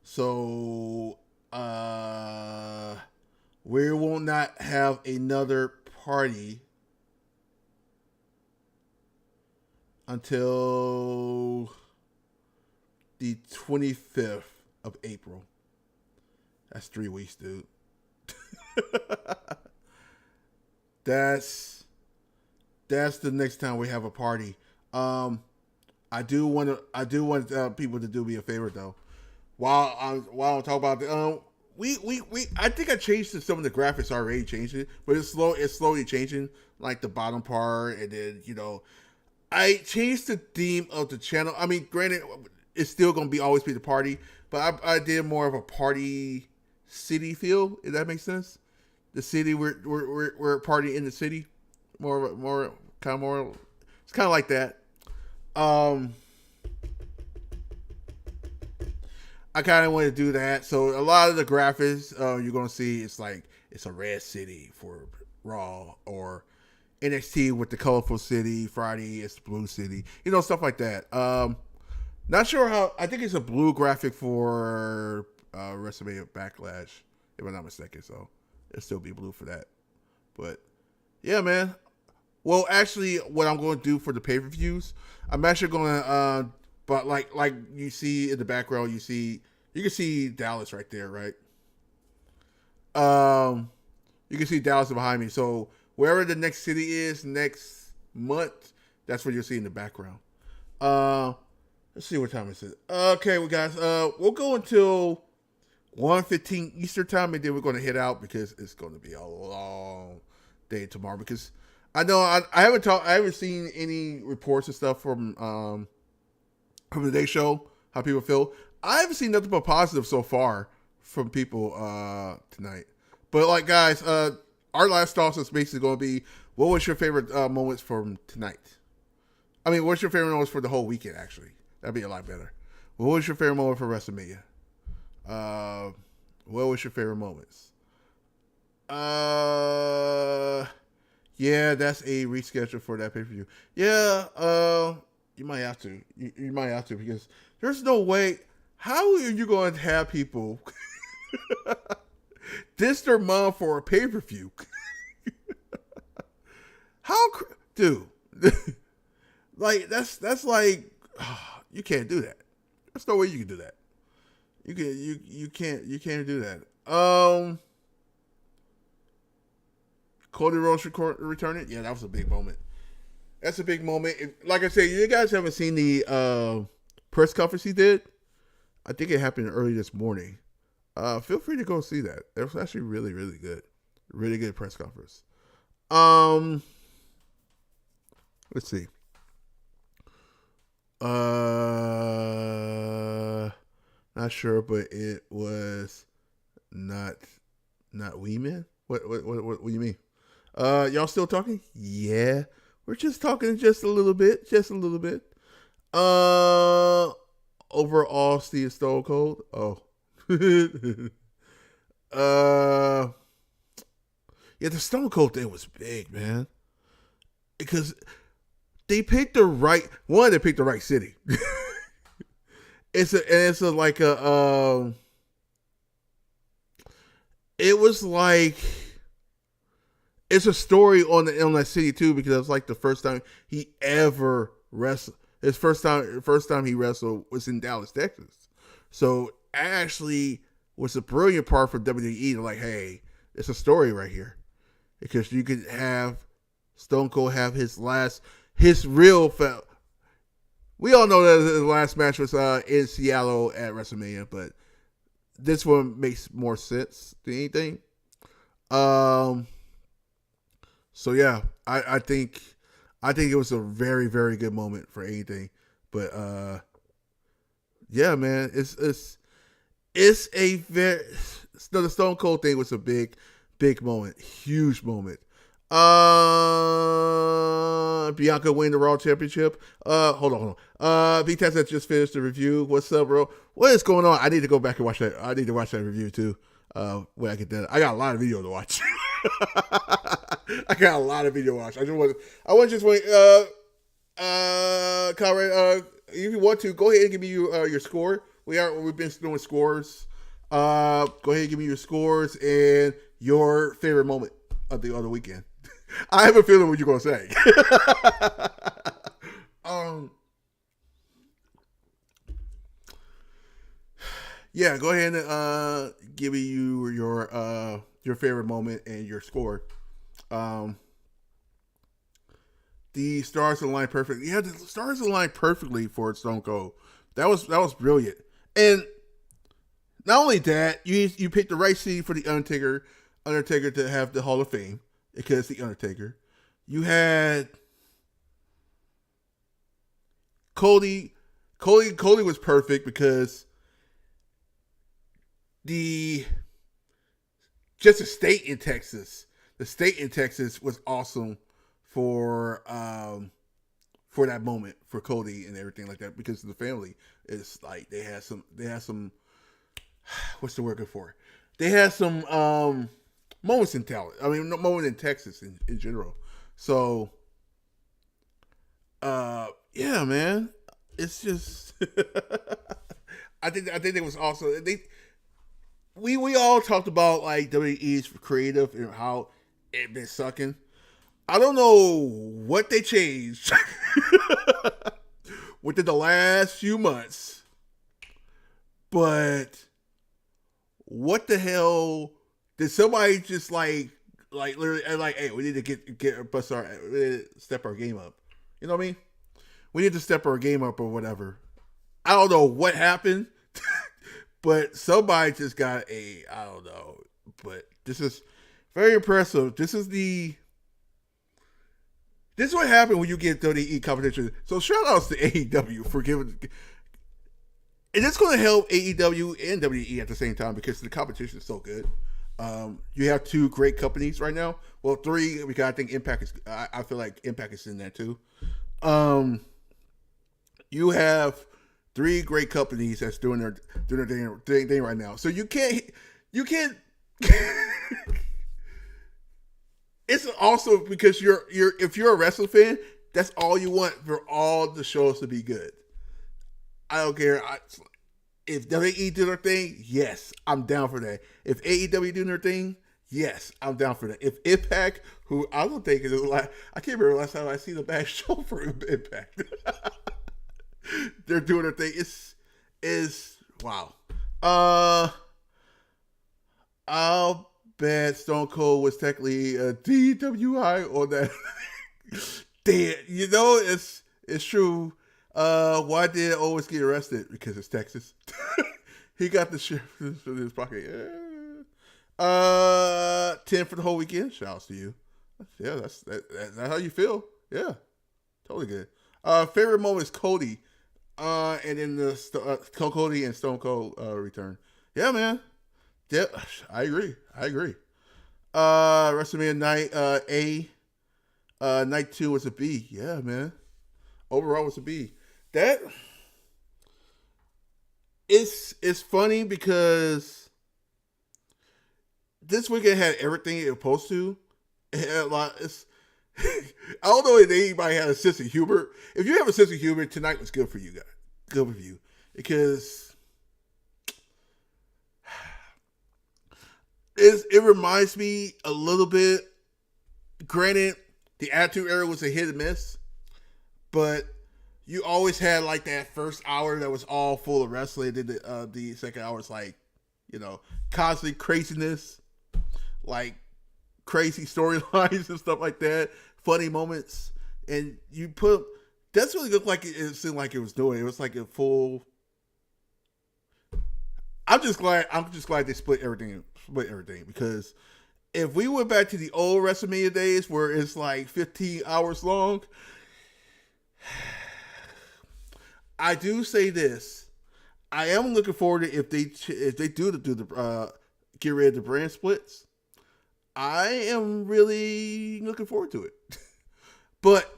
S1: So we will not have another party until the 25th of April. That's 3 weeks, dude. That's the next time we have a party. I do want people to do me a favor though. While I'm talking about the I think I changed some of the graphics already changed it, but it's slowly changing, like the bottom part, and then I changed the theme of the channel. I mean, granted, it's still gonna always be the party, but I did more of a party city feel, if that makes sense. The city, we're partying in the city, more it's kind of like that. I kind of want to do that. So a lot of the graphics you're gonna see, it's like it's a red city for Raw, or NXT with the colorful city. Friday it's the blue city. Stuff like that. Not sure how. I think it's a blue graphic for WrestleMania Backlash, if I'm not mistaken. So it'll still be blue for that. But yeah, man. Well, actually, what I'm going to do for the pay-per-views, I'm actually going to, but like you see in the background, you can see Dallas right there, right? You can see Dallas behind me. So wherever the next city is next month, that's what you'll see in the background. Let's see what time it is. Okay, well, guys, we'll go until 1:15 Eastern time, and then we're going to head out because it's going to be a long day tomorrow. Because I know I haven't seen any reports and stuff from the day show, how people feel. I haven't seen nothing but positive so far from people tonight. But like, guys, our last toss is basically going to be, what was your favorite moments from tonight? I mean, what's your favorite moments for the whole weekend? Actually, that'd be a lot better. What was your favorite moment for WrestleMania? What was your favorite moments? Yeah, that's a reschedule for that pay-per-view. Yeah, you might have to. You might have to, because there's no way. How are you going to have people diss their mom for a pay-per-view? How, dude? Like, that's like, you can't do that. There's no way you can do that. You can't do that. Cody Rhodes returning. Yeah, that was a big moment. That's a big moment. Like I said, you guys haven't seen the press conference he did. I think it happened early this morning. Feel free to go see that. It was actually really, really good. Really good press conference. Let's see. Not sure, but it was not Weeman. What do you mean? Y'all still talking? Yeah, we're just talking just a little bit. Overall, Steve Stone Cold. Oh. Yeah, the Stone Cold thing was big, man. Because they picked the right city. It was like, it's a story on that city too, because it was like the first time he ever wrestled. His first time he wrestled was in Dallas, Texas. So actually was a brilliant part for WWE to like, hey, it's a story right here. Because you could have Stone Cold have his real we all know that his last match was in Seattle at WrestleMania, but this one makes more sense than anything. So yeah, I think it was a very, very good moment for anything. But yeah, man, it's a very, the Stone Cold thing was a big moment, huge moment. Bianca win the Raw Championship. Hold on. B-Taz has just finished the review. What's up, bro? What is going on? I need to go back and watch that. I need to watch that review too. When I get that, I got a lot of video to watch. I got a lot of video to watch. I want to just wait. Conrad, if you want to, go ahead and give me your score. We've been doing scores. Go ahead and give me your scores and your favorite moment of the other weekend. I have a feeling what you're gonna say. Yeah, go ahead and give me your favorite moment and your score. The stars aligned perfectly. Yeah, the stars aligned perfectly for Stone Cold. That was brilliant. And not only that, you picked the right city for the Undertaker to have the Hall of Fame, because the Undertaker. You had Cody was perfect because the state in Texas. The state in Texas was awesome for that moment for Cody and everything like that, because of the family. It's like they had some what's the word for? They had some moments in talent. I mean, moment in Texas in general. So, yeah, man, it's just I think it was also we all talked about like WWE's creative and how it been sucking. I don't know what they changed within the last few months, but what the hell did somebody just like literally like, hey, we need to step our game up. You know what I mean? We need to step our game up or whatever. I don't know what happened, but somebody just got I don't know. But this is very impressive. This is what happened when you get WWE competition. So shout outs to AEW for giving. And it's going to help AEW and WWE at the same time because the competition is so good. You have two great companies right now. Well, three, because I think Impact is. I feel like Impact is in there too. You have three great companies that's doing their thing right now. So you can't. It's also because if you're a wrestling fan, that's all you want for all the shows to be good. I don't care. If WWE do their thing, yes, I'm down for that. If AEW do their thing, yes, I'm down for that. If Impact, who I don't think is I can't remember last time I seen a bad show for Impact. They're doing their thing. Is wow. I'll bet Stone Cold was technically a DWI on that. Damn, it's true. Why did Owens get arrested? Because it's Texas. He got the shit in his pocket. Yeah. 10 for the whole weekend. Shouts to you. Yeah, that's how you feel. Yeah, totally good. Favorite moment is Cody, and then the Cody and Stone Cold return. Yeah, man. Yeah, I agree. WrestleMania night night 2 was a B. Yeah, man. Overall was a B. That it's funny because this weekend had everything it was supposed to. It had a lot. I don't know if anybody had a sense of humor. If you have a sense of humor, tonight was good for you guys. Good for you because it reminds me a little bit. Granted, the Attitude Era was a hit and miss, but you always had like that first hour that was all full of wrestling. Then the second hour was like, constant craziness, like crazy storylines and stuff like that, funny moments, and that's what it looked like. It seemed like it was doing. It was like a full. I'm just glad they split everything because if we went back to the old WrestleMania days where it's like 15 hours long. I do say this. I am looking forward to if they do the get rid of the brand splits. I am really looking forward to it. But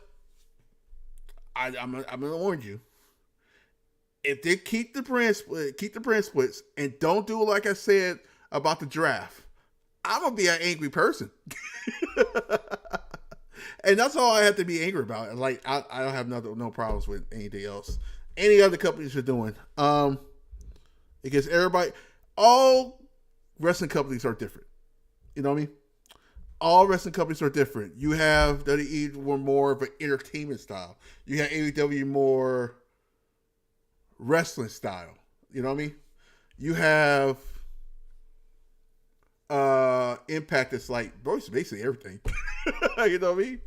S1: I'm gonna warn you. If they keep the brand splits and don't do it like I said about the draft, I'm gonna be an angry person. And that's all I have to be angry about. Like I don't have no problems with anything else. Any other companies are doing. Because all wrestling companies are different. You know what I mean? All wrestling companies are different. You have WWE were more of an entertainment style. You have AEW more wrestling style. You know what I mean? You have Impact that's like, bro, it's basically everything. You know what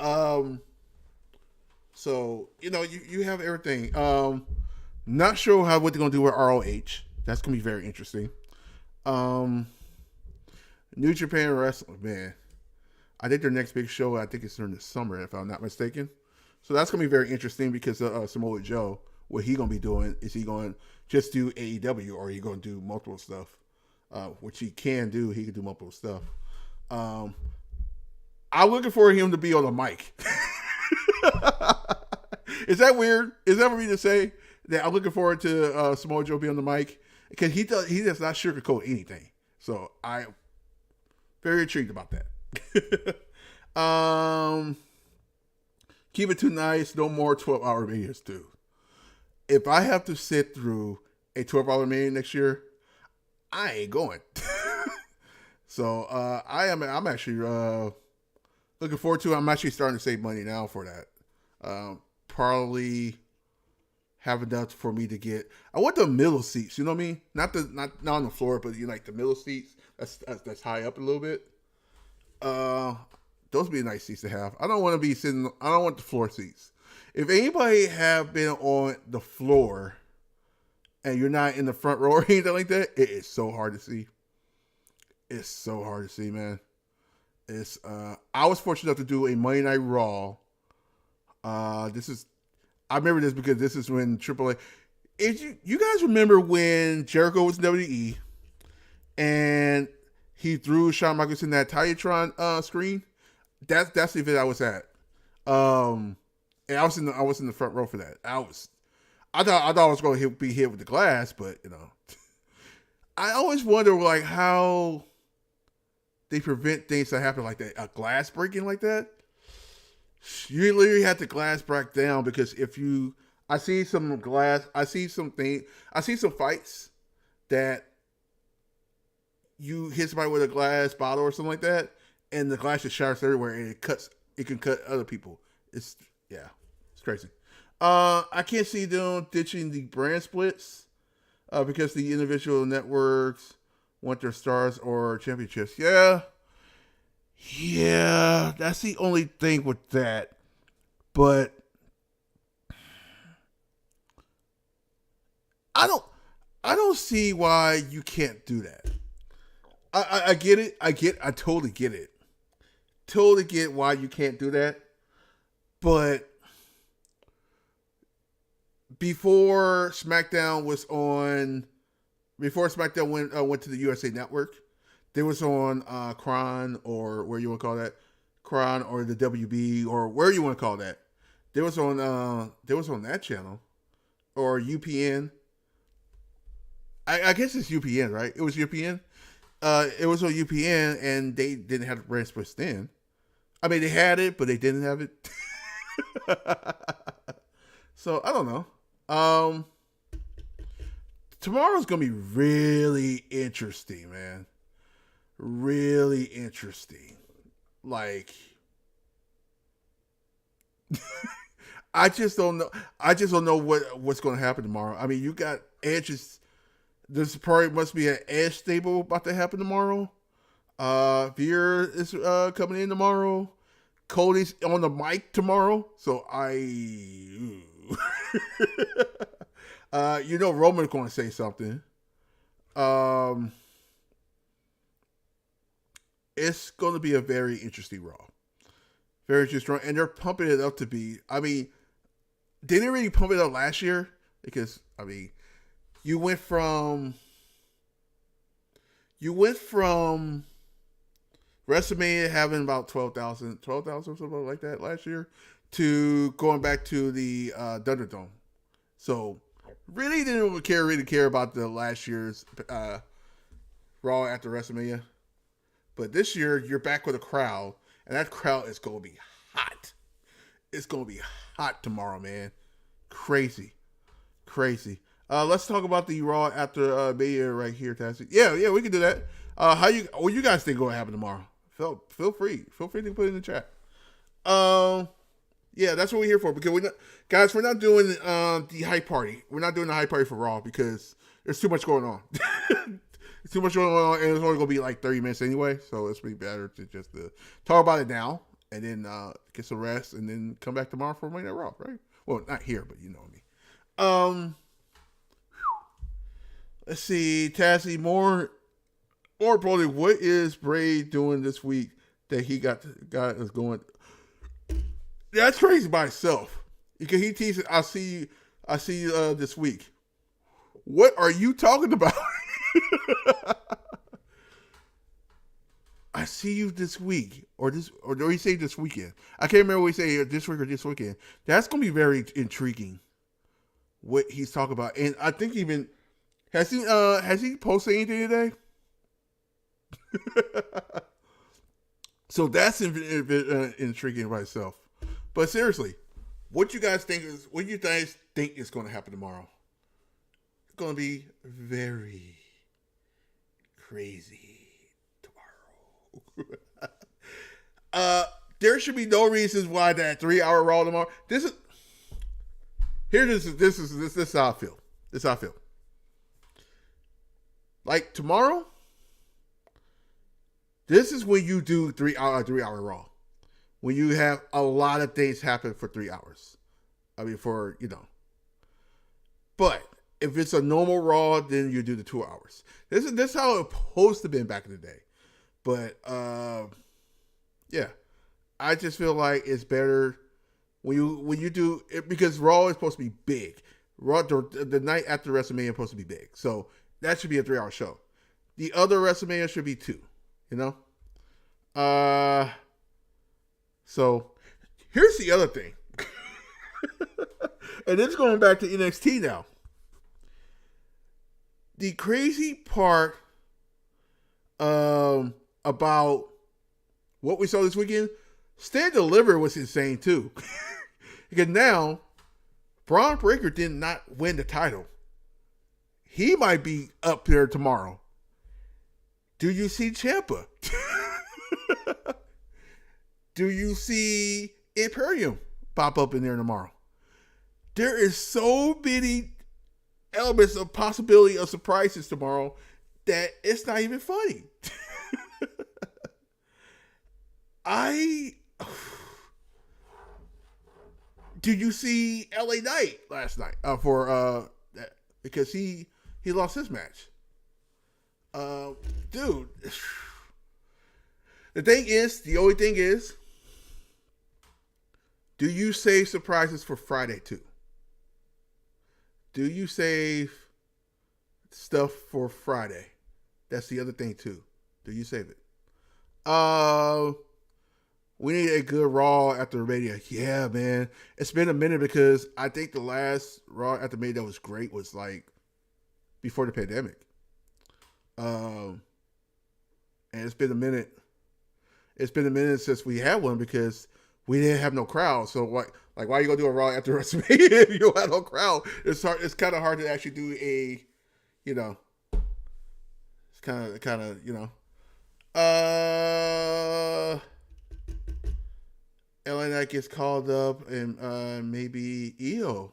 S1: I mean? So, you have everything. Not sure what they're going to do with ROH. That's going to be very interesting. New Japan Wrestling, man. I think their next big show, I think it's during the summer, if I'm not mistaken. So that's going to be very interesting because Samoa Joe, what he going to be doing, is he going to just do AEW or he going to do multiple stuff? Which he can do. He can do multiple stuff. I'm looking for him to be on the mic. Is that weird? Is that for me to say that I'm looking forward to Samoa Joe being on the mic? Because he does not sugarcoat anything. So I'm very intrigued about that. Um, keep it too nice. No more 12-hour Manias, too. If I have to sit through a 12-hour Mania next year, I ain't going. So I'm actually looking forward to it. I'm actually starting to save money now for that. Probably have enough for me to get. I want the middle seats. You know what I mean? Not on the floor, but you like the middle seats. That's high up a little bit. Those would be nice seats to have. I don't want to be sitting. I don't want the floor seats. If anybody have been on the floor and you're not in the front row or anything like that, it is so hard to see. It's so hard to see, man. It's I was fortunate enough to do a Monday Night Raw. I remember this because this is when AAA. If you guys remember when Jericho was in WWE and he threw Shawn Michaels in that Titantron screen? That's the event I was at. And I was in the front row for that. I thought I was going to be hit with the glass, but you know, I always wonder like how they prevent things that happen like that. A glass breaking like that. You literally have to glass break down because I see some fights that you hit somebody with a glass bottle or something like that, and the glass just shatters everywhere, and it can cut other people. It's crazy. I can't see them ditching the brand splits because the individual networks want their stars or championships. Yeah, that's the only thing with that. But I don't see why you can't do that. I get it. I totally get it. Totally get why you can't do that. But before SmackDown went to the USA Network, they was on Kron or where you want to call that, Kron or the WB or where you want to call that. They was on that channel or UPN. I guess it's UPN, right? It was UPN. It was on UPN, and they didn't have the brand splits then. I mean, they had it, but they didn't have it. So I don't know. Tomorrow's gonna be really interesting, man. Really interesting. Like, I just don't know. I just don't know what's going to happen tomorrow. I mean, you got Edge's. There's probably must be an Edge stable about to happen tomorrow. Veer is coming in tomorrow. Cody's on the mic tomorrow. So Roman's going to say something. It's going to be a very interesting Raw. Very interesting Raw. And they're pumping it up to be, I mean, they didn't really pump it up last year because, I mean, you went from Wrestlemania having about 12,000 or something like that last year to going back to the Thunderdome. So really didn't care about the last year's Raw after WrestleMania. But this year you're back with a crowd, and that crowd is going to be hot. It's going to be hot tomorrow, man. Crazy. Let's talk about the Raw after Mania right here, Tassie. Yeah, we can do that. What you guys think going to happen tomorrow? Feel free to put it in the chat. Yeah, that's what we're here for because we're not doing the hype party. We're not doing the hype party for Raw because there's too much going on. It's too much going on, and it's only going to be like 30 minutes anyway. So it's be better to just talk about it now and then get some rest and then come back tomorrow for Monday Night Raw, right? Well, not here, but you know me. Let's see, Tassie, more importantly, what is Bray doing this week that he got us going? That's crazy by itself. Because he teases, I see you this week. What are you talking about? I see you this week, or do he say this weekend? I can't remember what he say this week or this weekend. That's gonna be very intriguing. What he's talking about, and I think even has he posted anything today? So that's intriguing by itself. But seriously, what do you guys think is going to happen tomorrow? It's going to be very crazy tomorrow. There should be no reasons why that 3-hour Raw tomorrow. This is how I feel. This is how I feel. Like tomorrow, this is when you do 3-hour Raw. When you have a lot of things happen for 3 hours. I mean, But if it's a normal Raw, then you do the 2 hours. This is how it's supposed to be back in the day. But yeah, I just feel like it's better when you do it, because Raw is supposed to be big. Raw the night after WrestleMania is supposed to be big, so that should be a 3-hour show. The other WrestleMania should be 2. So here's the other thing, and it's going back to NXT now. The crazy part about what we saw this weekend, Stand Deliver was insane too. Because now, Braun Breaker did not win the title. He might be up there tomorrow. Do you see Ciampa? Do you see Imperium pop up in there tomorrow? There is so many elements of possibility of surprises tomorrow that it's not even funny. Did you see LA Knight last night because he lost his match? Dude, the only thing is, do you save surprises for Friday too? Do you save stuff for Friday? That's the other thing too. Do you save it? We need a good Raw after Mania. Yeah, man. It's been a minute because I think the last Raw after Mania that was great was like before the pandemic. And it's been a minute. It's been a minute since we had one because we didn't have no crowd. So why are you gonna do a Raw after WrestleMania if you don't have no crowd? It's hard. It's kind of hard to actually do a, it's kind of. LA Knight gets called up and maybe EO.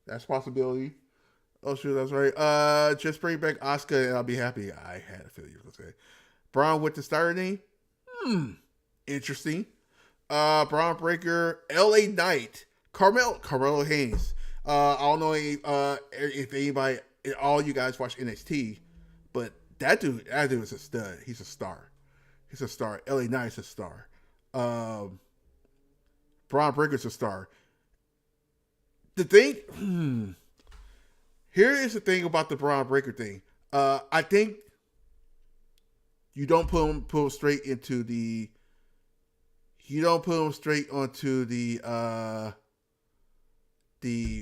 S1: That's a possibility. Oh shoot, that's right. Just bring back Asuka and I'll be happy. I had a feeling you were gonna say Braun with the starter name. Interesting. Braun Breaker, LA Knight, Carmelo Hayes. I don't know if anybody, all you guys watch NXT, but that dude is a stud. He's a star. He's a star. LA Knight's a star. Braun Breaker's a star. The thing, here is the thing about the Braun Breaker thing. I think you don't put him straight into the. You don't put him straight onto the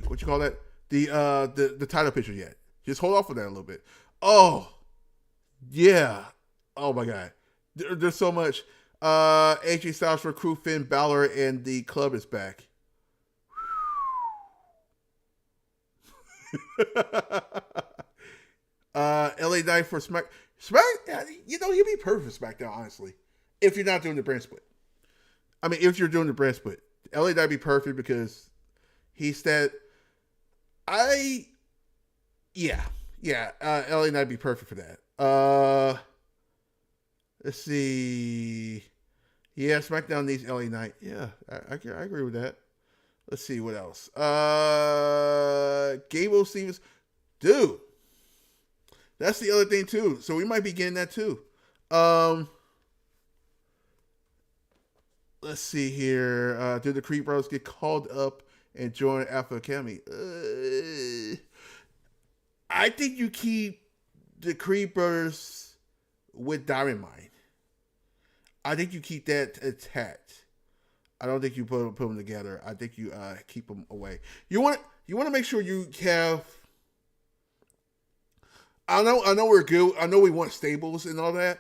S1: what you call that? The title picture yet. Just hold off on that a little bit. Oh, yeah. Oh my God. There's so much. AJ Styles recruit Finn Balor and the club is back. LA Knight for Smack. He'd be perfect for SmackDown, honestly. If you're not doing the brand split. I mean, if you're doing the brand split. LA Knight be perfect because he's that. LA Knight be perfect for that. Let's see. Yeah, SmackDown needs LA Knight. Yeah, I agree with that. Let's see what else. Gable Stevens, dude. That's the other thing too. So we might be getting that too. Let's see here. Did the Creed Brothers get called up and join Alpha Academy? I think you keep the Creed Brothers with Diamond Mine. I think you keep that attached. I don't think you put them together. I think you keep them away. You want to make sure you have. I know we're good. I know we want stables and all that,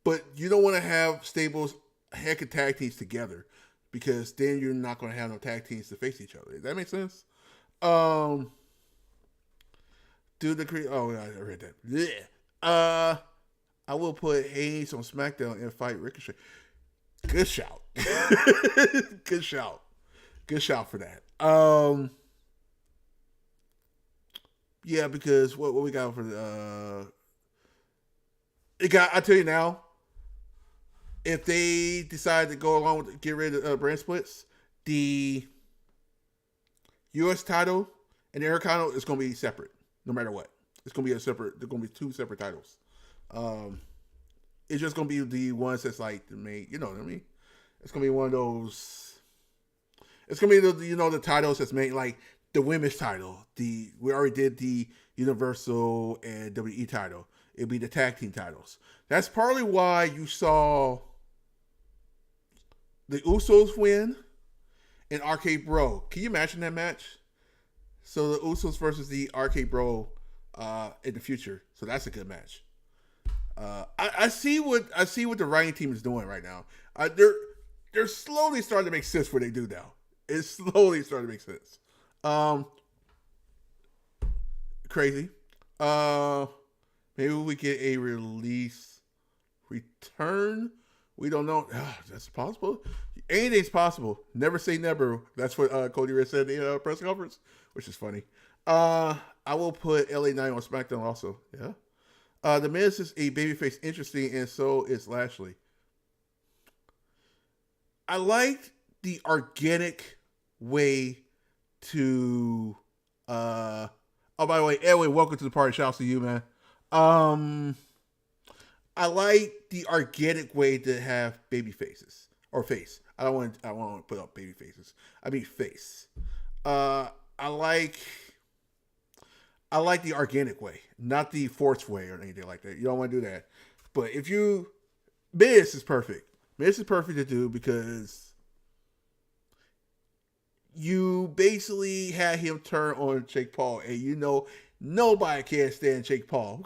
S1: but you don't want to have stables heck of tag teams together, because then you're not going to have no tag teams to face each other. Does that make sense? Do the oh, I read that. Yeah. I will put Hayes on SmackDown and fight Ricochet. Good shout. Good shout. Good shout for that. Yeah, because what we got for the I tell you now, if they decide to go along with get rid of brand splits, the US title and the Intercontinental is going to be separate, no matter what. It's going to be a separate. They're going to be two separate titles. It's just going to be the ones that's like the main. You know what I mean? It's going to be one of those. It's going to be the titles that's made like the women's title. We already did the Universal and WWE title. It'll be the tag team titles. That's partly why you saw the Usos win in Arcade Bro. Can you imagine that match? So the Usos versus the Arcade Bro in the future. So that's a good match. I see what the writing team is doing right now. They're slowly starting to make sense what they do now. It's slowly starting to make sense. Crazy. Maybe we get a release return. We don't know. That's possible. Anything's possible. Never say never. That's what Cody Rhodes said in the press conference, which is funny. I will put LA Knight on SmackDown also. Yeah. The Miz is a babyface, interesting, and so is Lashley. I like the organic way to. Oh, by the way, Edwin, welcome to the party. Shouts to you, man. I like the organic way to have baby faces or face. I don't want to put up baby faces. I mean face. I like the organic way, not the forced way or anything like that. You don't want to do that. But if Miz is perfect. Miz is perfect to do because you basically had him turn on Jake Paul, and nobody can stand Jake Paul.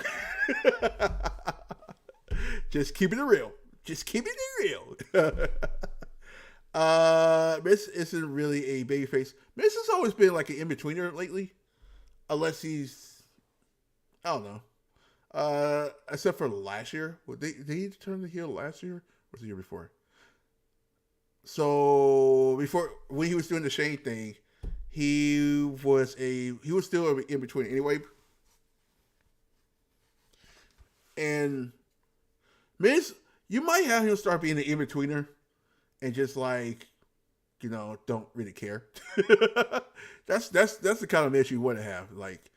S1: Just keeping it real. Just keeping it real. Miz isn't really a babyface. Miz has always been like an in-betweener lately. Unless he's, I don't know. Except for last year. Did he turn the heel last year? Or was the year before? So when he was doing the Shane thing, he was still in between anyway. And Miz, you might have him start being an in-betweener and just like, don't really care. That's the kind of Miz you want to have. Like,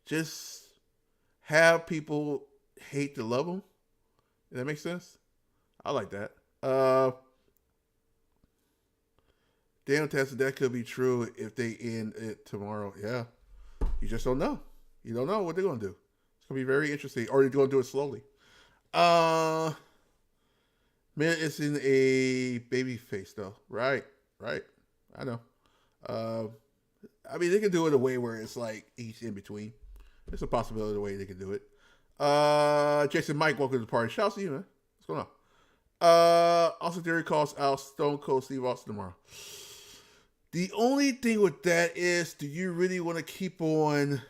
S1: just have people hate to love him. Does that make sense? I like that. Daniel tested that could be true if they end it tomorrow. Yeah. You just don't know. You don't know what they're going to do. It's going to be very interesting. Or they're going to do it slowly. Miz is in a baby face, though. Right. I know. I mean, they can do it a way where it's like he's in between. There's a possibility of the way they can do it. Jason Mike, welcome to the party. Shout out to you, man. What's going on? Austin Theory calls out Stone Cold Steve Austin tomorrow. The only thing with that is, do you really want to keep on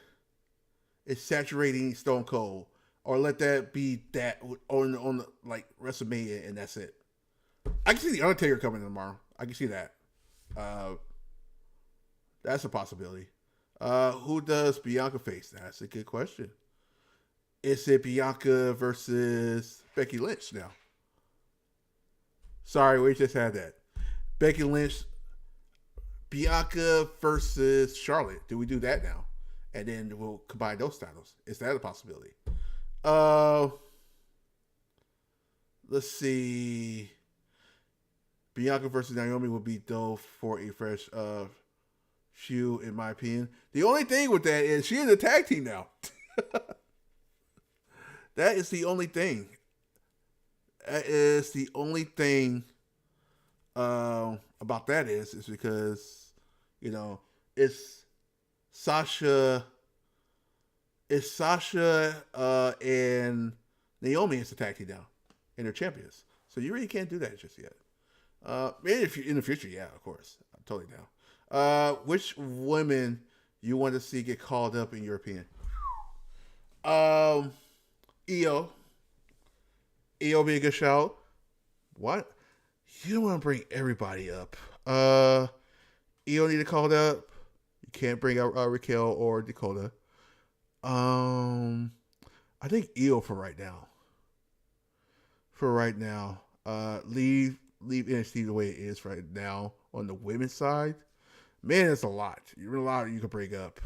S1: saturating Stone Cold, or let that be that on like WrestleMania and that's it? I can see the Undertaker coming tomorrow. I can see that. That's a possibility. Who does Bianca face? That's a good question. Is it Bianca versus Becky Lynch now? Sorry, we just had that. Becky Lynch, Bianca versus Charlotte. Do we do that now? And then we'll combine those titles. Is that a possibility? Let's see. Bianca versus Naomi would be dope for a fresh feud, in my opinion. The only thing with that is she's in a tag team now. That is the only thing. That is the only thing about that is because, it's Sasha and Naomi is the tag team now, and they're champions. So you really can't do that just yet. Maybe if you're in the future, yeah, of course, I'm totally down. Which women you want to see get called up in your opinion? Um, EO, EO be a good shout. What? You don't want to bring everybody up. EO need to call up. You can't bring out Raquel or Dakota. I think EO for right now. For right now, leave NXT the way it is right now on the women's side. Man, it's a lot. You're a lot you could bring up,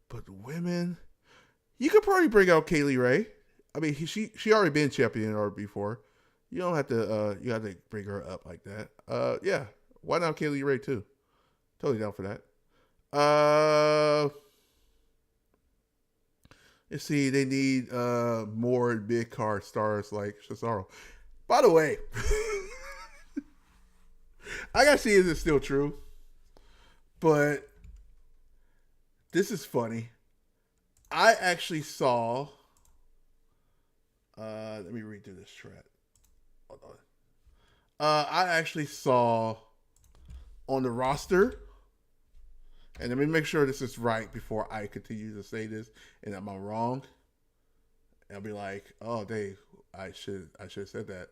S1: but the women, you could probably bring out Kaylee Ray. I mean, she already been champion or before. You don't have to. You have to bring her up like that. Yeah. Why not Kaylee Ray too? Totally down for that. Let's see. They need more big card stars like Cesaro. By the way, I gotta see if it's still true, but this is funny. I actually saw. Let me read through this thread. Hold on. I actually saw on the roster, and let me make sure this is right before I continue to say this, and am I wrong? And I'll be like, oh, Dave, I should have said that.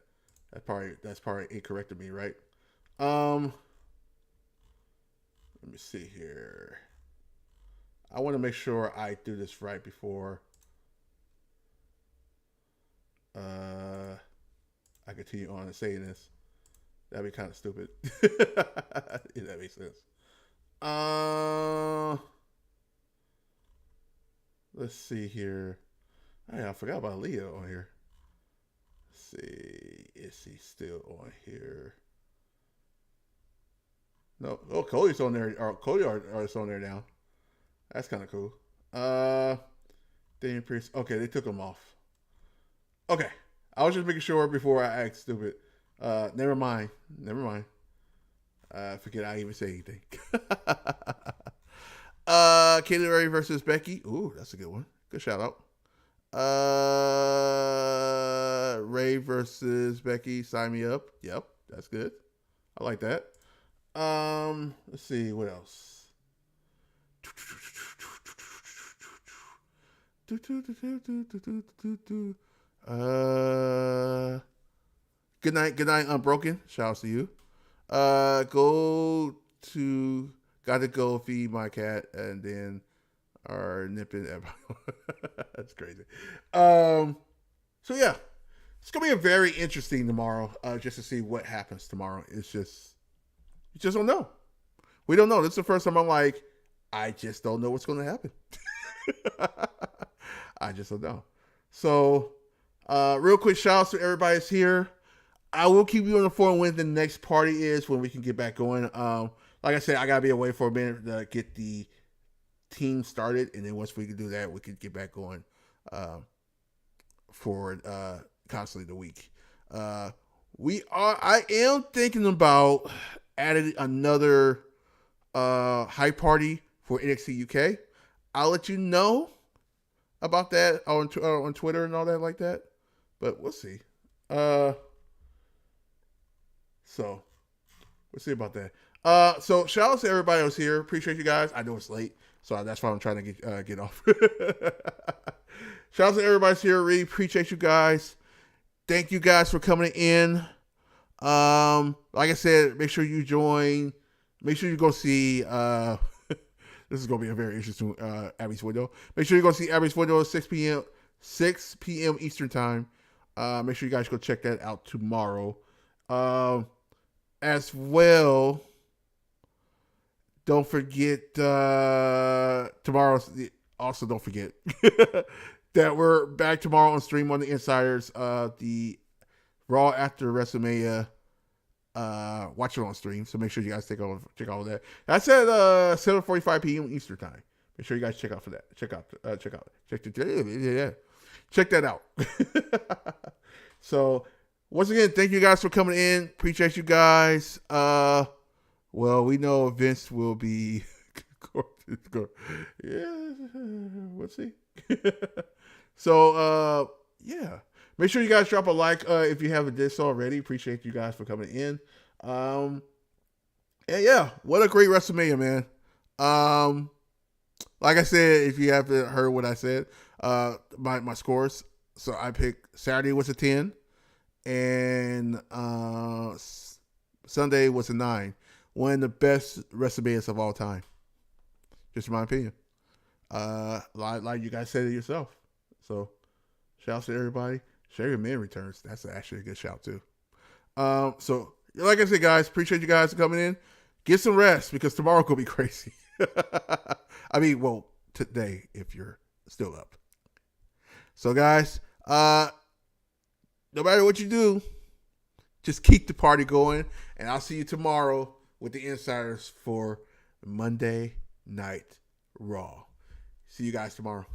S1: That's probably incorrect of me, right? Let me see here. I want to make sure I do this right before I continue on and saying this. That'd be kind of stupid. If that makes sense. Let's see here. Hey, I forgot about Leo on here. Let's see. Is he still on here? No. Oh, Cody's on there. Or Cody is on there now. That's kind of cool. Damian Priest. Okay, they took him off. Okay. I was just making sure before I act stupid. Never mind. Forget I even say anything. Kaylee Ray versus Becky. Ooh, that's a good one. Good shout out. Ray versus Becky. Sign me up. Yep, that's good. I like that. Let's see what else. Good night, Unbroken. Shouts to you. Gotta go feed my cat and then are nipping everybody. That's crazy. So yeah, it's gonna be a very interesting tomorrow. Just to see what happens tomorrow. You just don't know. We don't know. This is the first time I'm like, I just don't know what's gonna happen. I just don't know. So, real quick shout outs to everybody that's here. I will keep you on the phone when the next party is, when we can get back going. Like I said, I gotta be away for a minute to get the team started, and then once we can do that, we can get back going for constantly the week. I am thinking about adding another hype party for NXT UK. I'll let you know about that on Twitter and all that like that, but we'll see. So we'll see about that. So shout out to everybody else here. Appreciate you guys. I know it's late, so that's why I'm trying to get off. Shout out to everybody's here. Really appreciate you guys. Thank you guys for coming in. Like I said, make sure you join. Make sure you go see. This is gonna be a very interesting Abby's Window. Make sure you go see Abby's Window at 6 p.m. Eastern time. Make sure you guys go check that out tomorrow. As well, don't forget tomorrow. Also, don't forget that we're back tomorrow on stream on the Insiders. The Raw after Wrestlemania. Watch it on stream. So make sure you guys check all of that. That's at 7:45 p.m. Eastern time. Make sure you guys check out for that. Check that out. So once again, thank you guys for coming in. Appreciate you guys. Well, we know Vince will be. Yeah, we'll see. So, yeah. Make sure you guys drop a like if you haven't did so already. Appreciate you guys for coming in. And yeah, what a great WrestleMania, man. Like I said, if you haven't heard what I said, my scores. So I picked Saturday was a 10, and Sunday was a 9. One of the best WrestleManias of all time. Just in my opinion. Like you guys said it yourself. So, shouts to everybody. Sherry Man returns. That's actually a good shout too. So like I said, guys, appreciate you guys coming in. Get some rest because tomorrow could be crazy. I mean, well, today if you're still up. So, guys, no matter what you do, just keep the party going, and I'll see you tomorrow with the insiders for Monday Night Raw. See you guys tomorrow.